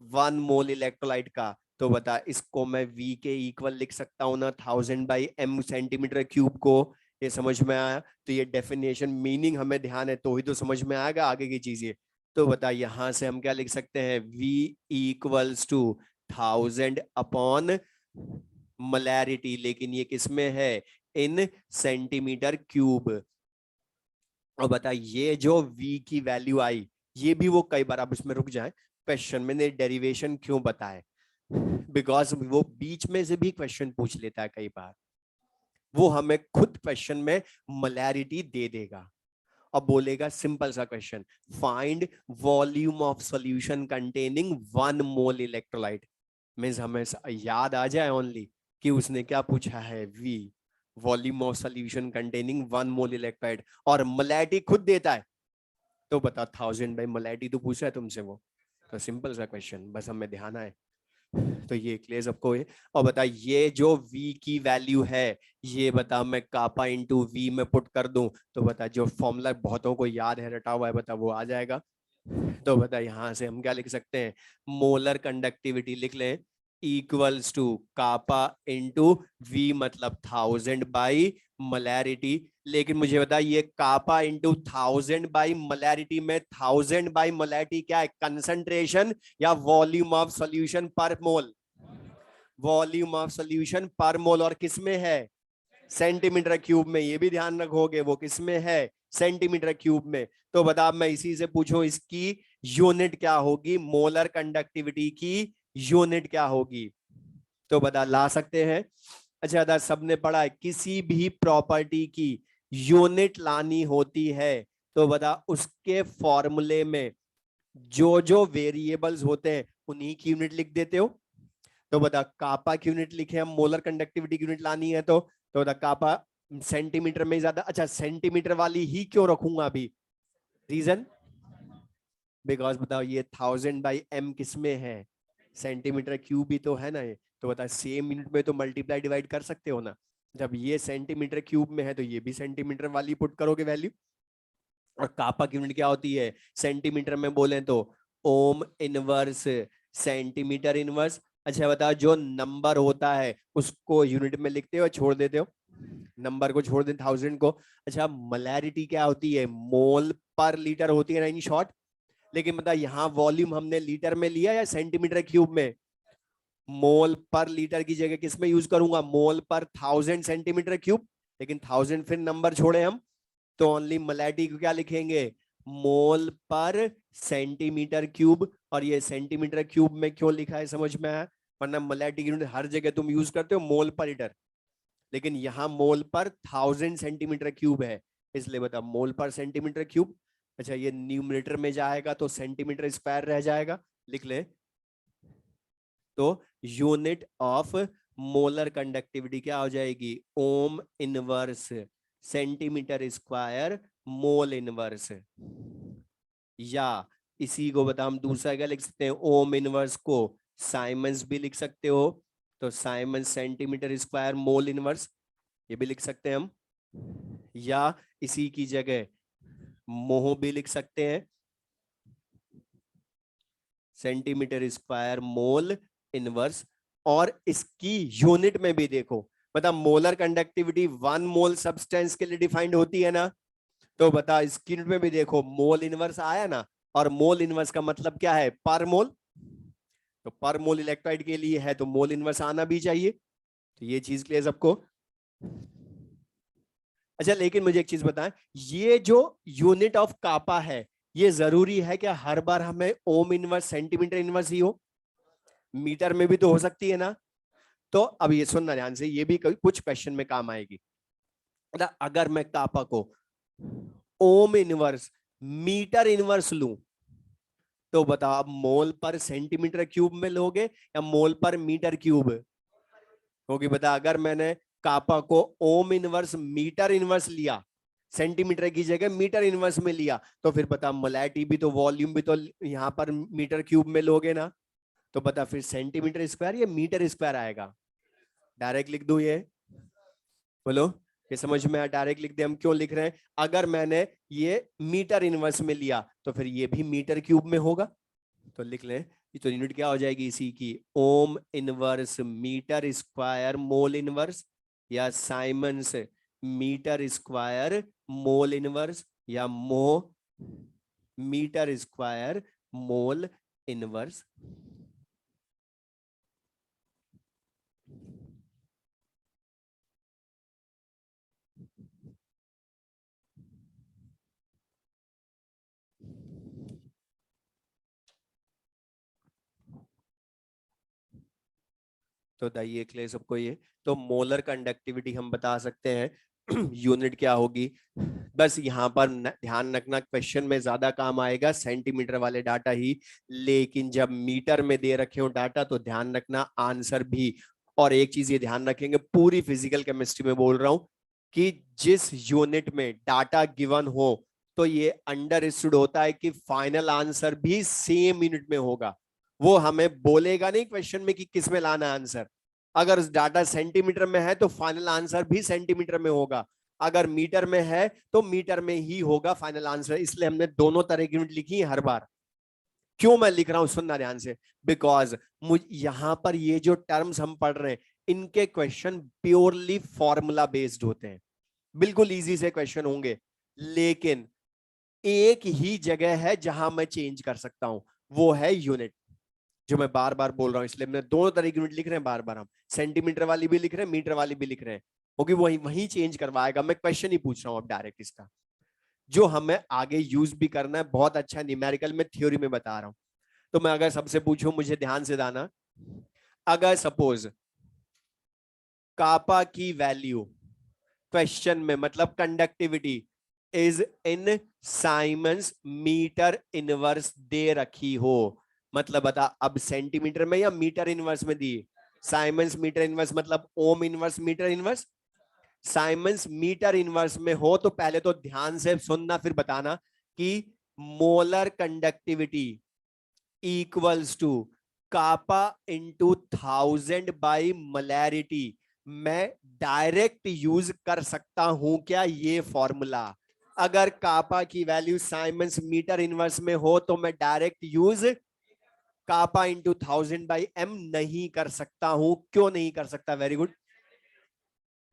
1 मोल इलेक्ट्रोलाइट का। तो बता, इसको मैं v के इक्वल लिख सकता हूं ना 1000 बाई m सेंटीमीटर क्यूब को। ये समझ में आया? तो ये डेफिनेशन मीनिंग हमें ध्यान है तो ही तो समझ में आएगा आगे की चीजें। तो बता, यहां से हम क्या लिख सकते हैं? v equals to 1000 upon molarity, लेकिन ये किसमें है? In centimetre cube. और बता, ये जो v की वैल्यू आई, ये भी वो कई बार, आप इसमें रुक जाए, क्वेश्चन मैंने डेरिवेशन क्यों बताए, बिकॉज वो बीच में से भी क्वेश्चन पूछ लेता है कई बार। वो हमें खुद क्वेश्चन में मोलैरिटी दे देगा और बोलेगा सिंपल सा question, find volume of solution containing 1 mole electrolyte. Means हमें याद आ जाए ओनली कि उसने क्या पूछा है, v volume of solution containing 1 mole electrolyte, और मोलैरिटी खुद देता है। तो बता, 1000 बाई मोलैरिटी तो पूछ रहा है तुमसे वो। तो सिंपल सा क्वेश्चन, बस हमें ध्यान आए। तो ये क्लियर सबको है। और बता, ये जो v की वैल्यू है, ये बता मैं कापा इंटू वी में पुट कर दूं तो बता, जो फॉर्मूला बहुतों को याद है, रटा हुआ है, बता वो आ जाएगा। तो बता, यहां से हम क्या लिख सकते हैं? मोलर कंडक्टिविटी लिख लें, equals to kappa into V, मतलब 1000 बाई मोलैरिटी। लेकिन मुझे बता, ये कापा इंटू 1000 बाई मोलैरिटी में 1000 बाई मोलैरिटी क्या है? कंसंट्रेशन या वॉल्यूम ऑफ सॉल्यूशन पर मोल? वॉल्यूम ऑफ सॉल्यूशन पर मोल, और किसमें है? सेंटीमीटर क्यूब में। ये भी ध्यान रखोगे, वो किसमें है? सेंटीमीटर क्यूब में। तो बता, मैं इसी से पूछूं इसकी यूनिट क्या होगी, मोलर कंडक्टिविटी की यूनिट क्या होगी? तो बता, ला सकते हैं। अच्छा दादा, सबने पढ़ा है किसी भी प्रॉपर्टी की यूनिट लानी होती है तो बता, उसके फॉर्मूले में जो जो वेरिएबल्स होते हैं उन्हीं की यूनिट लिख देते हो। तो बता, कापा की यूनिट लिखे हम, मोलर कंडक्टिविटी की यूनिट लानी है तो बता, कापा सेंटीमीटर में ज्यादा। अच्छा, सेंटीमीटर वाली ही क्यों रखूंगा अभी? रीजन, बिकॉज बताओ, ये 1000 बाई m किस में है? सेंटीमीटर क्यूब ही तो है ना ये। तो बता, सेम यूनिट में तो मल्टीप्लाई डिवाइड कर सकते हो ना। जब ये सेंटीमीटर क्यूब में है तो ये भी सेंटीमीटर वाली पुट करोगे वैल्यू। और कापा की यूनिट क्या होती है सेंटीमीटर में बोले तो? Ohm inverse centimetre inverse. अच्छा बता, जो नंबर होता है उसको यूनिट में लिखते हो, छोड़ देते हो? नंबर को छोड़ देते, 1000 को। अच्छा, मोलैरिटी क्या होती है? मोल पर लीटर होती है ना, इन शॉर्ट। लेकिन बता, यहाँ वॉल्यूम हमने लीटर में लिया या सेंटीमीटर क्यूब में? मोल पर लीटर की जगह किस में यूज करूंगा? मोल पर 1000 सेंटीमीटर क्यूब। लेकिन 1000 फिर नंबर छोड़े हम, तो ओनली मोलैरिटी को क्या लिखेंगे? मोल पर सेंटीमीटर क्यूब। और ये सेंटीमीटर क्यूब में क्यों लिखा है समझ में आया? वरना मोलैरिटी की यूनिट हर जगह तुम यूज करते हो मोल पर लीटर, लेकिन यहाँ मोल पर 1000 सेंटीमीटर क्यूब है, इसलिए बता मोल पर सेंटीमीटर क्यूब। अच्छा, ये न्यूमरेटर में जाएगा तो सेंटीमीटर स्क्वायर रह जाएगा, लिख ले। तो यूनिट ऑफ मोलर कंडक्टिविटी क्या हो जाएगी, ohm inverse centimetre square mole inverse. या इसी को बता, हम दूसरा क्या लिख सकते हैं, ओम इनवर्स को साइमंस भी लिख सकते हो, तो siemens centimetre square mole inverse, ये भी लिख सकते हैं हम। या इसी की जगह मोह भी लिख सकते हैं, सेंटीमीटर स्क्वायर मोल इनवर्स। और इसकी यूनिट में भी देखो, बता मोलर कंडक्टिविटी 1 मोल सब्सटेंस के लिए डिफाइंड होती है ना, तो बता इसकी यूनिट में भी देखो मोल इनवर्स आया ना, और मोल इनवर्स का मतलब क्या है, पर मोल, तो पर मोल इलेक्ट्रोलाइट के लिए है तो मोल इनवर्स आना भी चाहिए। तो ये चीज क्लियर सबको। अच्छा, लेकिन मुझे एक चीज बताएं, ये जो यूनिट ऑफ कापा है, ये जरूरी है क्या हर बार हमें ओम इनवर्स सेंटीमीटर इनवर्स ही हो, मीटर में भी तो हो सकती है ना। तो अब ये सुनना ध्यान से, ये भी कुछ क्वेश्चन में काम आएगी। अगर मैं कापा को ओम इनवर्स मीटर इनवर्स लूं, तो बताओ आप मोल पर सेंटीमीटर क्यूब में लोगे या मोल पर मीटर क्यूब, क्योंकि बता अगर मैंने कापा को ओम इनवर्स मीटर इनवर्स लिया, सेंटीमीटर की जगह मीटर इनवर्स में लिया, तो फिर बता मोलैरिटी भी तो वॉल्यूम भी तो यहां पर मीटर क्यूब में लोगे ना, तो बता फिर सेंटीमीटर स्क्वायर या मीटर स्क्वायर आएगा। डायरेक्ट लिख दूं ये, बोलो ये समझ में आया, डायरेक्ट लिख दे, हम क्यों लिख रहे हैं, अगर मैंने ये मीटर इनवर्स में लिया तो फिर ये भी मीटर क्यूब में होगा, तो लिख लें। तो यूनिट क्या हो जाएगी इसी की, ohm inverse metre square mole inverse, या siemens metre square mole inverse, या mho metre square mole inverse. तो दाइए क्लियर सबको ये। तो मोलर कंडक्टिविटी हम बता सकते हैं यूनिट क्या होगी, बस यहाँ पर ध्यान रखना, क्वेश्चन में ज्यादा काम आएगा सेंटीमीटर वाले डाटा ही, लेकिन जब मीटर में दे रखे हो डाटा तो ध्यान रखना आंसर भी। और एक चीज ये ध्यान रखेंगे, पूरी फिजिकल केमिस्ट्री में बोल रहा हूं, कि जिस यूनिट में डाटा गिवन हो तो ये अंडरस्टूड होता है कि फाइनल आंसर भी सेम यूनिट में होगा। वो हमें बोलेगा नहीं क्वेश्चन में कि किस में लाना आंसर, अगर डाटा सेंटीमीटर में है तो फाइनल आंसर भी सेंटीमीटर में होगा, अगर मीटर में है तो मीटर में ही होगा फाइनल आंसर। इसलिए हमने दोनों तरह की यूनिट लिखी है हर बार। क्यों मैं लिख रहा हूं सुनना ध्यान से, बिकॉज मुझ यहां पर ये जो टर्म्स हम पढ़ रहे हैं इनके क्वेश्चन प्योरली फॉर्मूला बेस्ड होते हैं, बिल्कुल इजी से क्वेश्चन होंगे, लेकिन एक ही जगह है जहां मैं चेंज कर सकता हूं, वो है यूनिट, जो मैं बार बार बोल रहा हूं। इसलिए मैंने दोनों तरह की यूनिट लिख रहे हैं बार बार, हम सेंटीमीटर वाली भी लिख रहे हैं, मीटर वाली भी लिख रहे हैं, क्योंकि वही वही चेंज करवाएगा। मैं क्वेश्चन ही पूछ रहा हूं अब डायरेक्ट इसका, जो हमें आगे यूज भी करना है, बहुत अच्छा न्यूमेरिकल में थ्योरी में बता रहा हूं। तो मैं अगर सबसे पूछूं, मुझे ध्यान से दाना, अगर सपोज कापा की वैल्यू क्वेश्चन में, मतलब conductivity is in siemens metre inverse दे रखी हो, मतलब बता अब सेंटीमीटर में या मीटर इनवर्स में दी, साइमंस मीटर इनवर्स मतलब ohm inverse metre inverse, siemens metre inverse में हो तो पहले तो ध्यान से सुनना फिर बताना कि molar conductivity equals to kappa into 1000 by molarity. मैं डायरेक्ट यूज कर सकता हूं क्या ये फॉर्मूला, अगर कापा की वैल्यू साइमंस मीटर इनवर्स में हो तो मैं direct use kappa into 1000/m नहीं कर सकता हूं, क्यों नहीं कर सकता, वेरी गुड,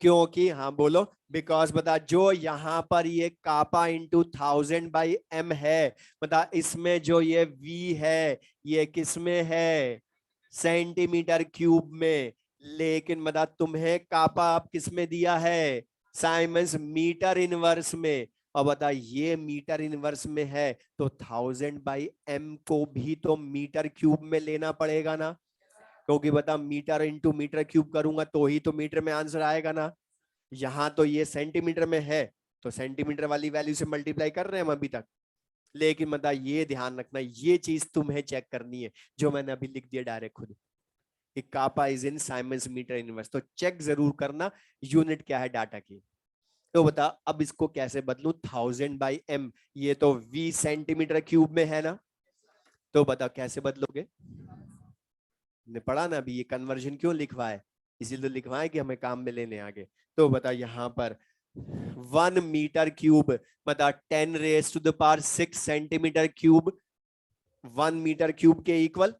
क्योंकि हाँ बोलो, बिकॉज बता जो यहां पर ये कापा इंटू 1000/m है, बता इसमें जो ये v है ये किसमें है, सेंटीमीटर क्यूब में, लेकिन बता तुम्हें कापा आप किसमें दिया है, साइमंस मीटर इनवर्स में, और बता ये मीटर इनवर्स में है तो 1000/m को भी तो मीटर क्यूब में लेना पड़ेगा ना, क्योंकि बता मीटर इंटू मीटर क्यूब करूंगा तो ही तो मीटर में आंसर आएगा ना। यहां तो ये सेंटीमीटर में है तो सेंटीमीटर वाली वैल्यू से मल्टीप्लाई कर रहे हैं हम अभी तक, लेकिन मतलब ये ध्यान रखना, ये चीज तुम्हें चेक करनी है जो मैंने अभी लिख दिया डायरेक्ट खुद, कि kappa is in siemens metre inverse, तो चेक जरूर करना यूनिट क्या है डाटा की। तो बता अब इसको कैसे बदलूं, 1000/m, ये तो v सेंटीमीटर क्यूब में है ना, तो बता कैसे बदलोगे। ने पढ़ा ना अभी, ये कन्वर्जन क्यों लिखवाए, इसीलिए तो लिखवाए कि हमें काम में लेने आगे। तो बता यहाँ पर 1 मीटर क्यूब, बता 10⁻⁶ सेंटीमीटर क्यूब 1 मीटर क्यूब के इक्वल।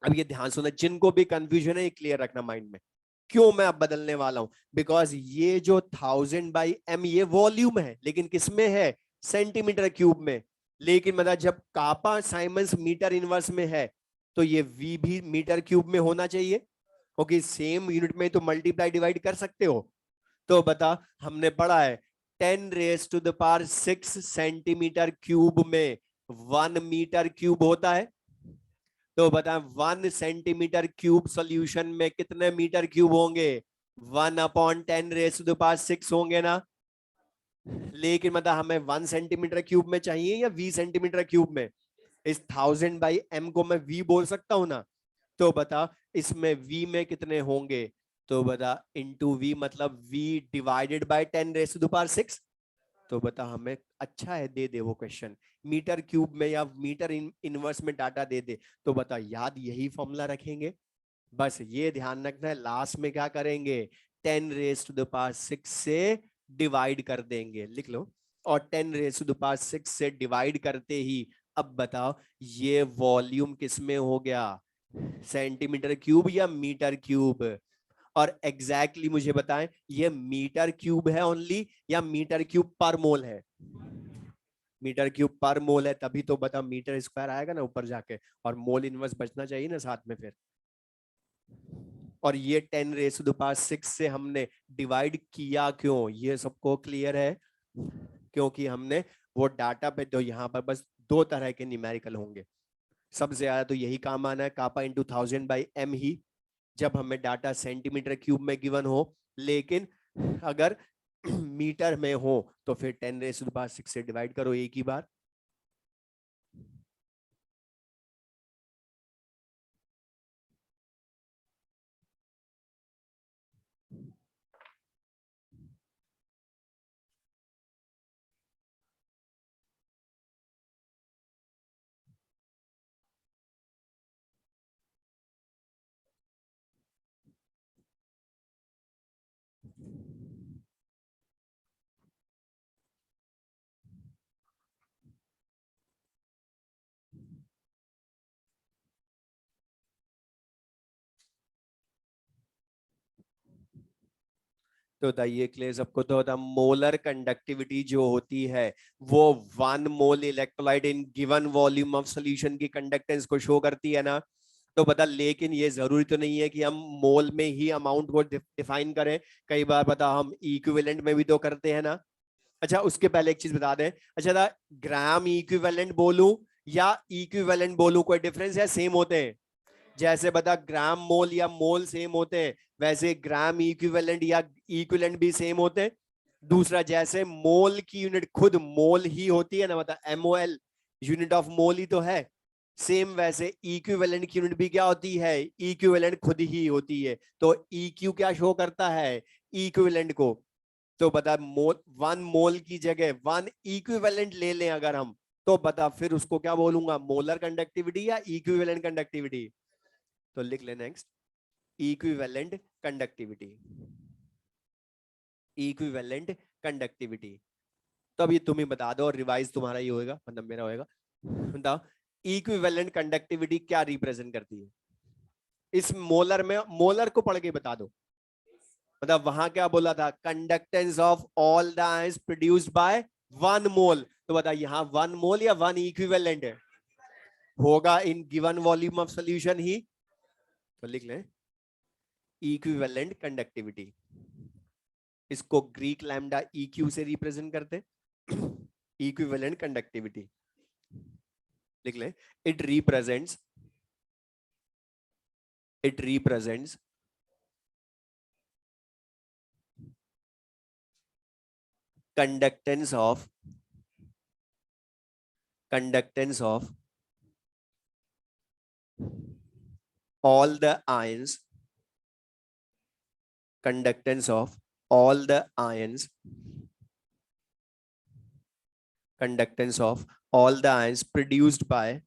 अब ये ध्यान सुना, जिनको भी कंफ्यूजन है ये क्लियर रखना माइंड में, क्यों मैं अब बदलने वाला हूं, बिकॉज ये जो 1000/m ये वॉल्यूम है, लेकिन किसमें है, सेंटीमीटर क्यूब में। लेकिन मतलब जब कापा साइमंस मीटर इनवर्स में है, तो ये v भी मीटर क्यूब में होना चाहिए, क्योंकि सेम यूनिट में तो मल्टीप्लाई डिवाइड कर सकते हो। तो बता, हमने पढ़ा है 10⁻⁶ सेंटीमीटर क्यूब में 1 मीटर क्यूब होता है। तो बता 1 सेंटीमीटर क्यूब सोल्यूशन में कितने मीटर क्यूब होंगे, 1/10⁻⁶ होंगे ना। लेकिन मतलब हमें 1 सेंटीमीटर क्यूब में चाहिए या v सेंटीमीटर क्यूब में, इस 1000/m को मैं v बोल सकता हूं ना। तो बता इसमें v में कितने होंगे, तो बता इंटू v, मतलब v डिवाइडेड बाय 10⁻⁶। तो बता हमें अच्छा है, दे दे वो क्वेश्चन मीटर क्यूब में या मीटर इनवर्स में डाटा दे दे, तो बता याद यही फॉर्मूला रखेंगे। बस ये ध्यान रखना है, लास्ट में क्या करेंगे, 10⁻⁶ से डिवाइड कर देंगे, लिख लो। और 10⁻⁶ से डिवाइड करते ही अब बताओ ये वॉल्यूम किस में हो गया, सेंटीमीटर क्यूब या मीटर क्यूब। और एग्जैक्टली मुझे बताएं ये मीटर क्यूब है ओनली या मीटर क्यूब पर मोल है, मीटर क्यूब पर मोल है, तभी तो बता मीटर स्क्वायर आएगा ना ऊपर जाके, और मोल इनवर्स बचना चाहिए ना साथ में फिर। और ये 10⁻⁶ से हमने डिवाइड किया क्यों, ये सबको क्लियर है, क्योंकि हमने वो डाटा पे, तो यहाँ पर बस दो तरह के न्यूमेरिकल होंगे, सबसे ज्यादा तो यही काम आना है, कापा इंटू 1000/m ही, जब हमें डाटा सेंटीमीटर क्यूब में गिवन हो। लेकिन अगर मीटर में हो तो फिर 10⁻⁶ से डिवाइड करो एक ही बार। तो बताइए क्लियर सबको, तो बता मोलर कंडक्टिविटी जो होती है वो 1 mole electrolyte in given volume of solution की कंडक्टेंस को शो करती है ना। तो बता लेकिन ये जरूरी तो नहीं है कि हम मोल में ही अमाउंट को डिफाइन करें, कई बार बता हम इक्विवेलेंट में भी तो करते हैं ना। अच्छा उसके पहले एक चीज बता दें, अच्छा था ग्राम इक्विवेलेंट बोलूं या इक्विवेलेंट बोलूं, कोई डिफरेंस है, सेम होते हैं। जैसे बता ग्राम मोल या मोल सेम होते हैं, वैसे ग्राम इक्विवेलेंट या इक्विवेलेंट भी सेम होते हैं। दूसरा जैसे मोल की यूनिट खुद मोल ही होती है ना, मतलब MOL यूनिट ऑफ मोल ही तो है, सेम वैसे इक्विवेलेंट की यूनिट भी क्या होती है, इक्विवेलेंट खुद ही होती है। तो EQ क्या शो करता है, इक्विवेलेंट को। तो बता मोल 1 मोल की जगह 1 इक्विवेलेंट ले लें अगर हम, तो बता फिर उसको क्या बोलूंगा, मोलर कंडक्टिविटी या इक्विवेलेंट कंडक्टिविटी। तो लिख ले next, equivalent conductivity, equivalent conductivity. तो अब ये तुम ही बता दो और रिवाइज तुम्हारा ही होएगा, मतलब मेरा होएगा। बताओ इक्विवेलेंट कंडक्टिविटी क्या रिप्रेजेंट करती है, इस मोलर में, मोलर को पढ़ के बता दो। मतलब वहां क्या बोला था, conductance of all the ions produced by 1 मोल, तो बता यहाँ 1 मोल या 1 इक्विवेलेंट है, होगा in given volume of solution ही। तो लिख लें इक्विवेलेंट कंडक्टिविटी, इसको ग्रीक लैम्डा EQ से रिप्रेजेंट करते, इक्विवेलेंट कंडक्टिविटी लिख लें। It represents, it represents conductance of conductance of all the ions, conductance of all the ions, conductance of all the ions produced by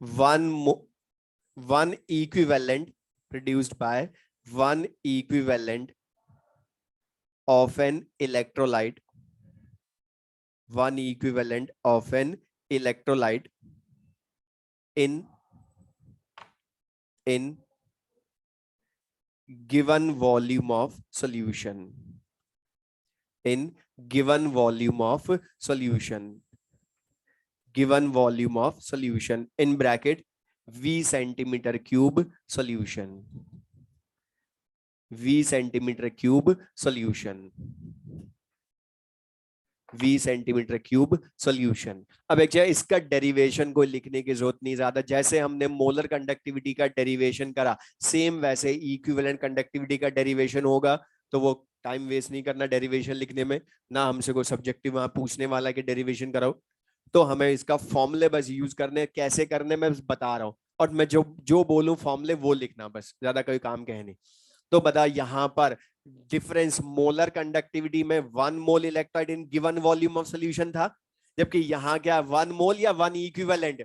one equivalent, produced by one equivalent of an electrolyte, one equivalent of an electrolyte in given volume of solution, in given volume of solution, given volume of solution, in bracket V centimeter cube solution, V centimeter cube solution, V centimetre cube solution. अब एक इसका derivation को लिखने की जरूरत नहीं ज्यादा, जैसे हमने मोलर कंडक्टिविटी का डेरिवेशन करा सेम वैसे इक्विवेलेंट कंडक्टिविटी का डेरिवेशन होगा। तो वो टाइम वेस्ट नहीं करना डेरिवेशन लिखने में, ना हमसे कोई सब्जेक्टिव वहां पूछने वाला कि डेरिवेशन कराओ। तो हमें इसका फॉर्मूले बस यूज करने, कैसे करने मैं बस बता रहा हूँ, और मैं जो जो बोलूं फॉर्मूले वो लिखना, बस ज्यादा कोई काम कहे नहीं। तो बता यहां पर डिफरेंस मोलर कंडक्टिविटी में 1 mole electrolyte in given volume of solution था, जबकि यहां क्या 1 मोल या 1 इक्विवेलेंट,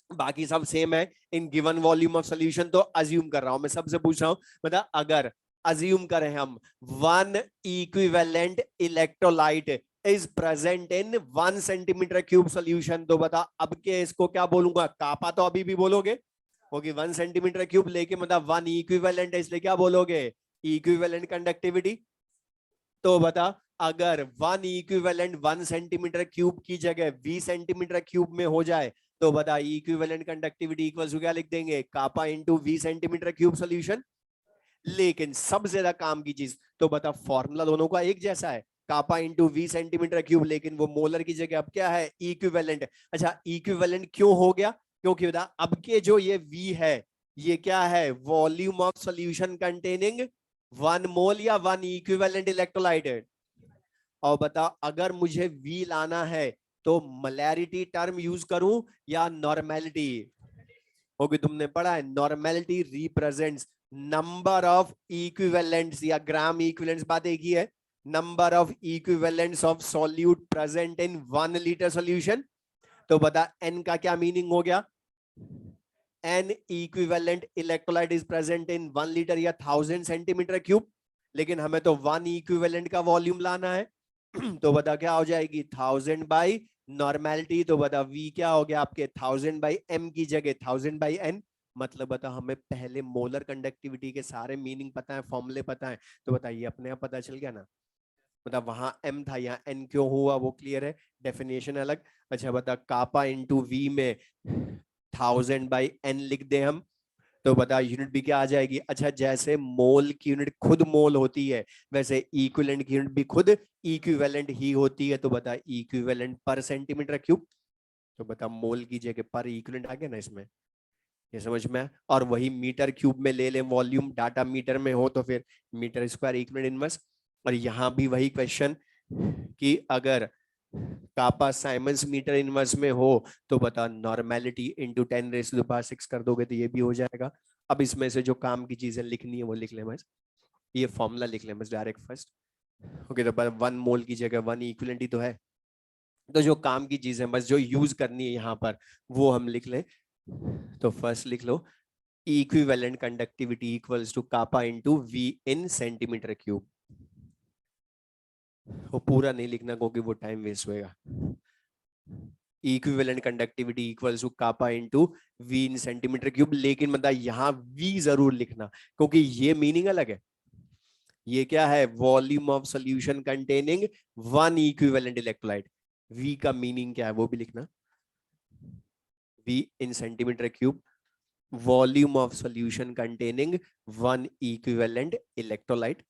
बाकी सब सेम है इन गिवन वॉल्यूम ऑफ सॉल्यूशन। तो अज्यूम कर रहा हूं मैं, सबसे पूछ रहा हूं, बता अगर अज्यूम करें हम 1 equivalent electrolyte is present in 1 centimetre cube solution, तो बता अब के इसको क्या बोलूंगा, कापा तो अभी भी बोलोगे होगी 1 सेंटीमीटर क्यूब, लेके मतलब 1 इक्विवेलेंट है इसलिए क्या बोलोगे इक्विवेलेंट कंडक्टिविटी। तो बता अगर 1 इक्विवेलेंट 1 सेंटीमीटर क्यूब की जगह 20 सेंटीमीटर क्यूब में हो जाए, तो बता इक्विवेलेंट कंडक्टिविटी इक्वल्स टू क्या लिख देंगे, kappa into 20 centimetre cube solution. लेकिन सबसे ज्यादा काम की चीज, तो बता फॉर्मूला दोनों का एक जैसा है, कापा इंटू 20 सेंटीमीटर क्यूब, लेकिन वो मोलर की जगह अब क्या है इक्विवेलेंट। अच्छा इक्विवेलेंट क्यों हो गया, क्योंकि बता अब के जो ये V है ये क्या है वॉल्यूम ऑफ सॉल्यूशन कंटेनिंग 1 मोल या 1 इक्विवेलेंट इलेक्ट्रोलाइट है। और बता अगर मुझे V लाना है तो मोलैरिटी टर्म यूज करूं या नॉर्मेलिटी, होगी तुमने पढ़ा है normality represents number of equivalents या ग्राम इक्विवेलेंट्स, बात एक ही है, number of equivalents of solute present in 1 litre solution. तो बता n का क्या मीनिंग हो गया, n equivalent electrolyte is present in 1 litre या 1000 सेंटीमीटर क्यूब, लेकिन हमें तो 1 इक्विवेलेंट का वॉल्यूम लाना है। तो बता क्या हो जाएगी 1000 बाई नॉर्मेलिटी, तो बता V क्या हो गया आपके 1000 बाई m की जगह 1000 बाई n। मतलब बता हमें पहले मोलर कंडक्टिविटी के सारे मीनिंग पता है, फॉर्मूले पता है, तो बताइए अपने आप पता चल गया ना। मतलब वहां m था यहाँ n क्यों हुआ वो क्लियर है, डेफिनेशन अलग। अच्छा बता कापा इंटू V में 1000 बाई n लिख दे हम, तो बता यूनिट भी क्या आ जाएगी। अच्छा जैसे मोल की यूनिट खुद मोल होती है, वैसे इक्विवेलेंट की यूनिट भी खुद इक्विवेलेंट ही होती है, तो बता इक्विवेलेंट पर सेंटीमीटर क्यूब, तो बता मोल की जगह पर इक्विवेलेंट आ गया ना इसमें, ये समझ में। और वही मीटर क्यूब में ले ले वॉल्यूम, डाटा मीटर में हो तो फिर मीटर स्क्वायर इक्विवेलेंट इनवर्स। और यहां भी वही क्वेश्चन कि अगर कापा साइमंस मीटर इनवर्स में हो तो बता नॉर्मेलिटी इंटू 10⁻⁶ कर दोगे तो ये भी हो जाएगा। अब इसमें से जो काम की चीजें लिखनी है वो लिख ले बस, ये फॉर्मूला लिख ले बस डायरेक्ट फर्स्ट। ओके तो 1 मोल की जगह 1 इक्विवेलेंट ही तो है, तो जो काम की चीज है बस जो यूज करनी है यहाँ पर वो हम लिख लें। तो फर्स्ट लिख लो equivalent conductivity equals to kappa into V in centimetre cube. वो पूरा नहीं लिखना क्योंकि वो टाइम वेस्ट होएगा। Equivalent conductivity equals to kappa into V in centimetre cube, लेकिन मतलब यहाँ V जरूर लिखना क्योंकि ये मीनिंग अलग है। ये क्या है volume of solution containing 1 equivalent electrolyte, V का मीनिंग क्या है वो भी लिखना, V in centimetre cube volume of solution containing 1 equivalent electrolyte.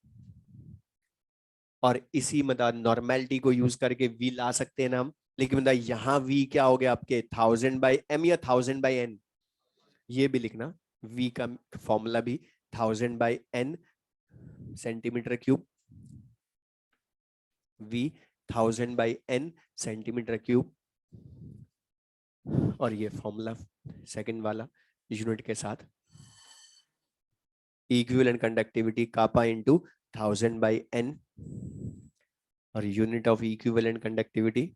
और इसी मतलब नॉर्मेलिटी को यूज करके V ला सकते हैं ना हम, लेकिन मतलब यहाँ V क्या हो गया आपके 1000 बाई m या 1000 बाई n, ये भी लिखना V का फॉर्मूला भी 1000 by n centimetre cube V 1000/n centimetre cube, और ये फॉर्मूला सेकंड वाला यूनिट के साथ, equivalent conductivity kappa into 1000/n, और यूनिट ऑफ इक्विवेलेंट कंडक्टिविटी,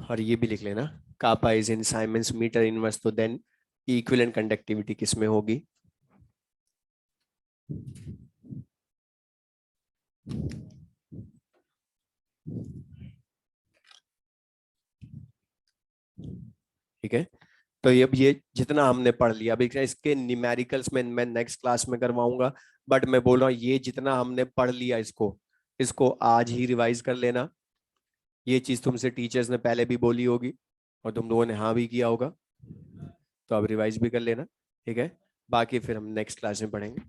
और ये भी लिख लेना kappa is in siemens metre inverse, तो देन इक्विवेलेंट कंडक्टिविटी किस में होगी? ठीक है, तो ये जितना हमने पढ़ लिया, अभी इसके न्यूमेरिकल्स में मैं नेक्स्ट क्लास में करवाऊंगा, बट मैं बोल रहा हूँ ये जितना हमने पढ़ लिया इसको इसको आज ही रिवाइज कर लेना। ये चीज तुमसे टीचर्स ने पहले भी बोली होगी और तुम लोगों ने हाँ भी किया होगा, तो अब रिवाइज भी कर लेना। ठीक है, बाकी फिर हम नेक्स्ट क्लास में पढ़ेंगे।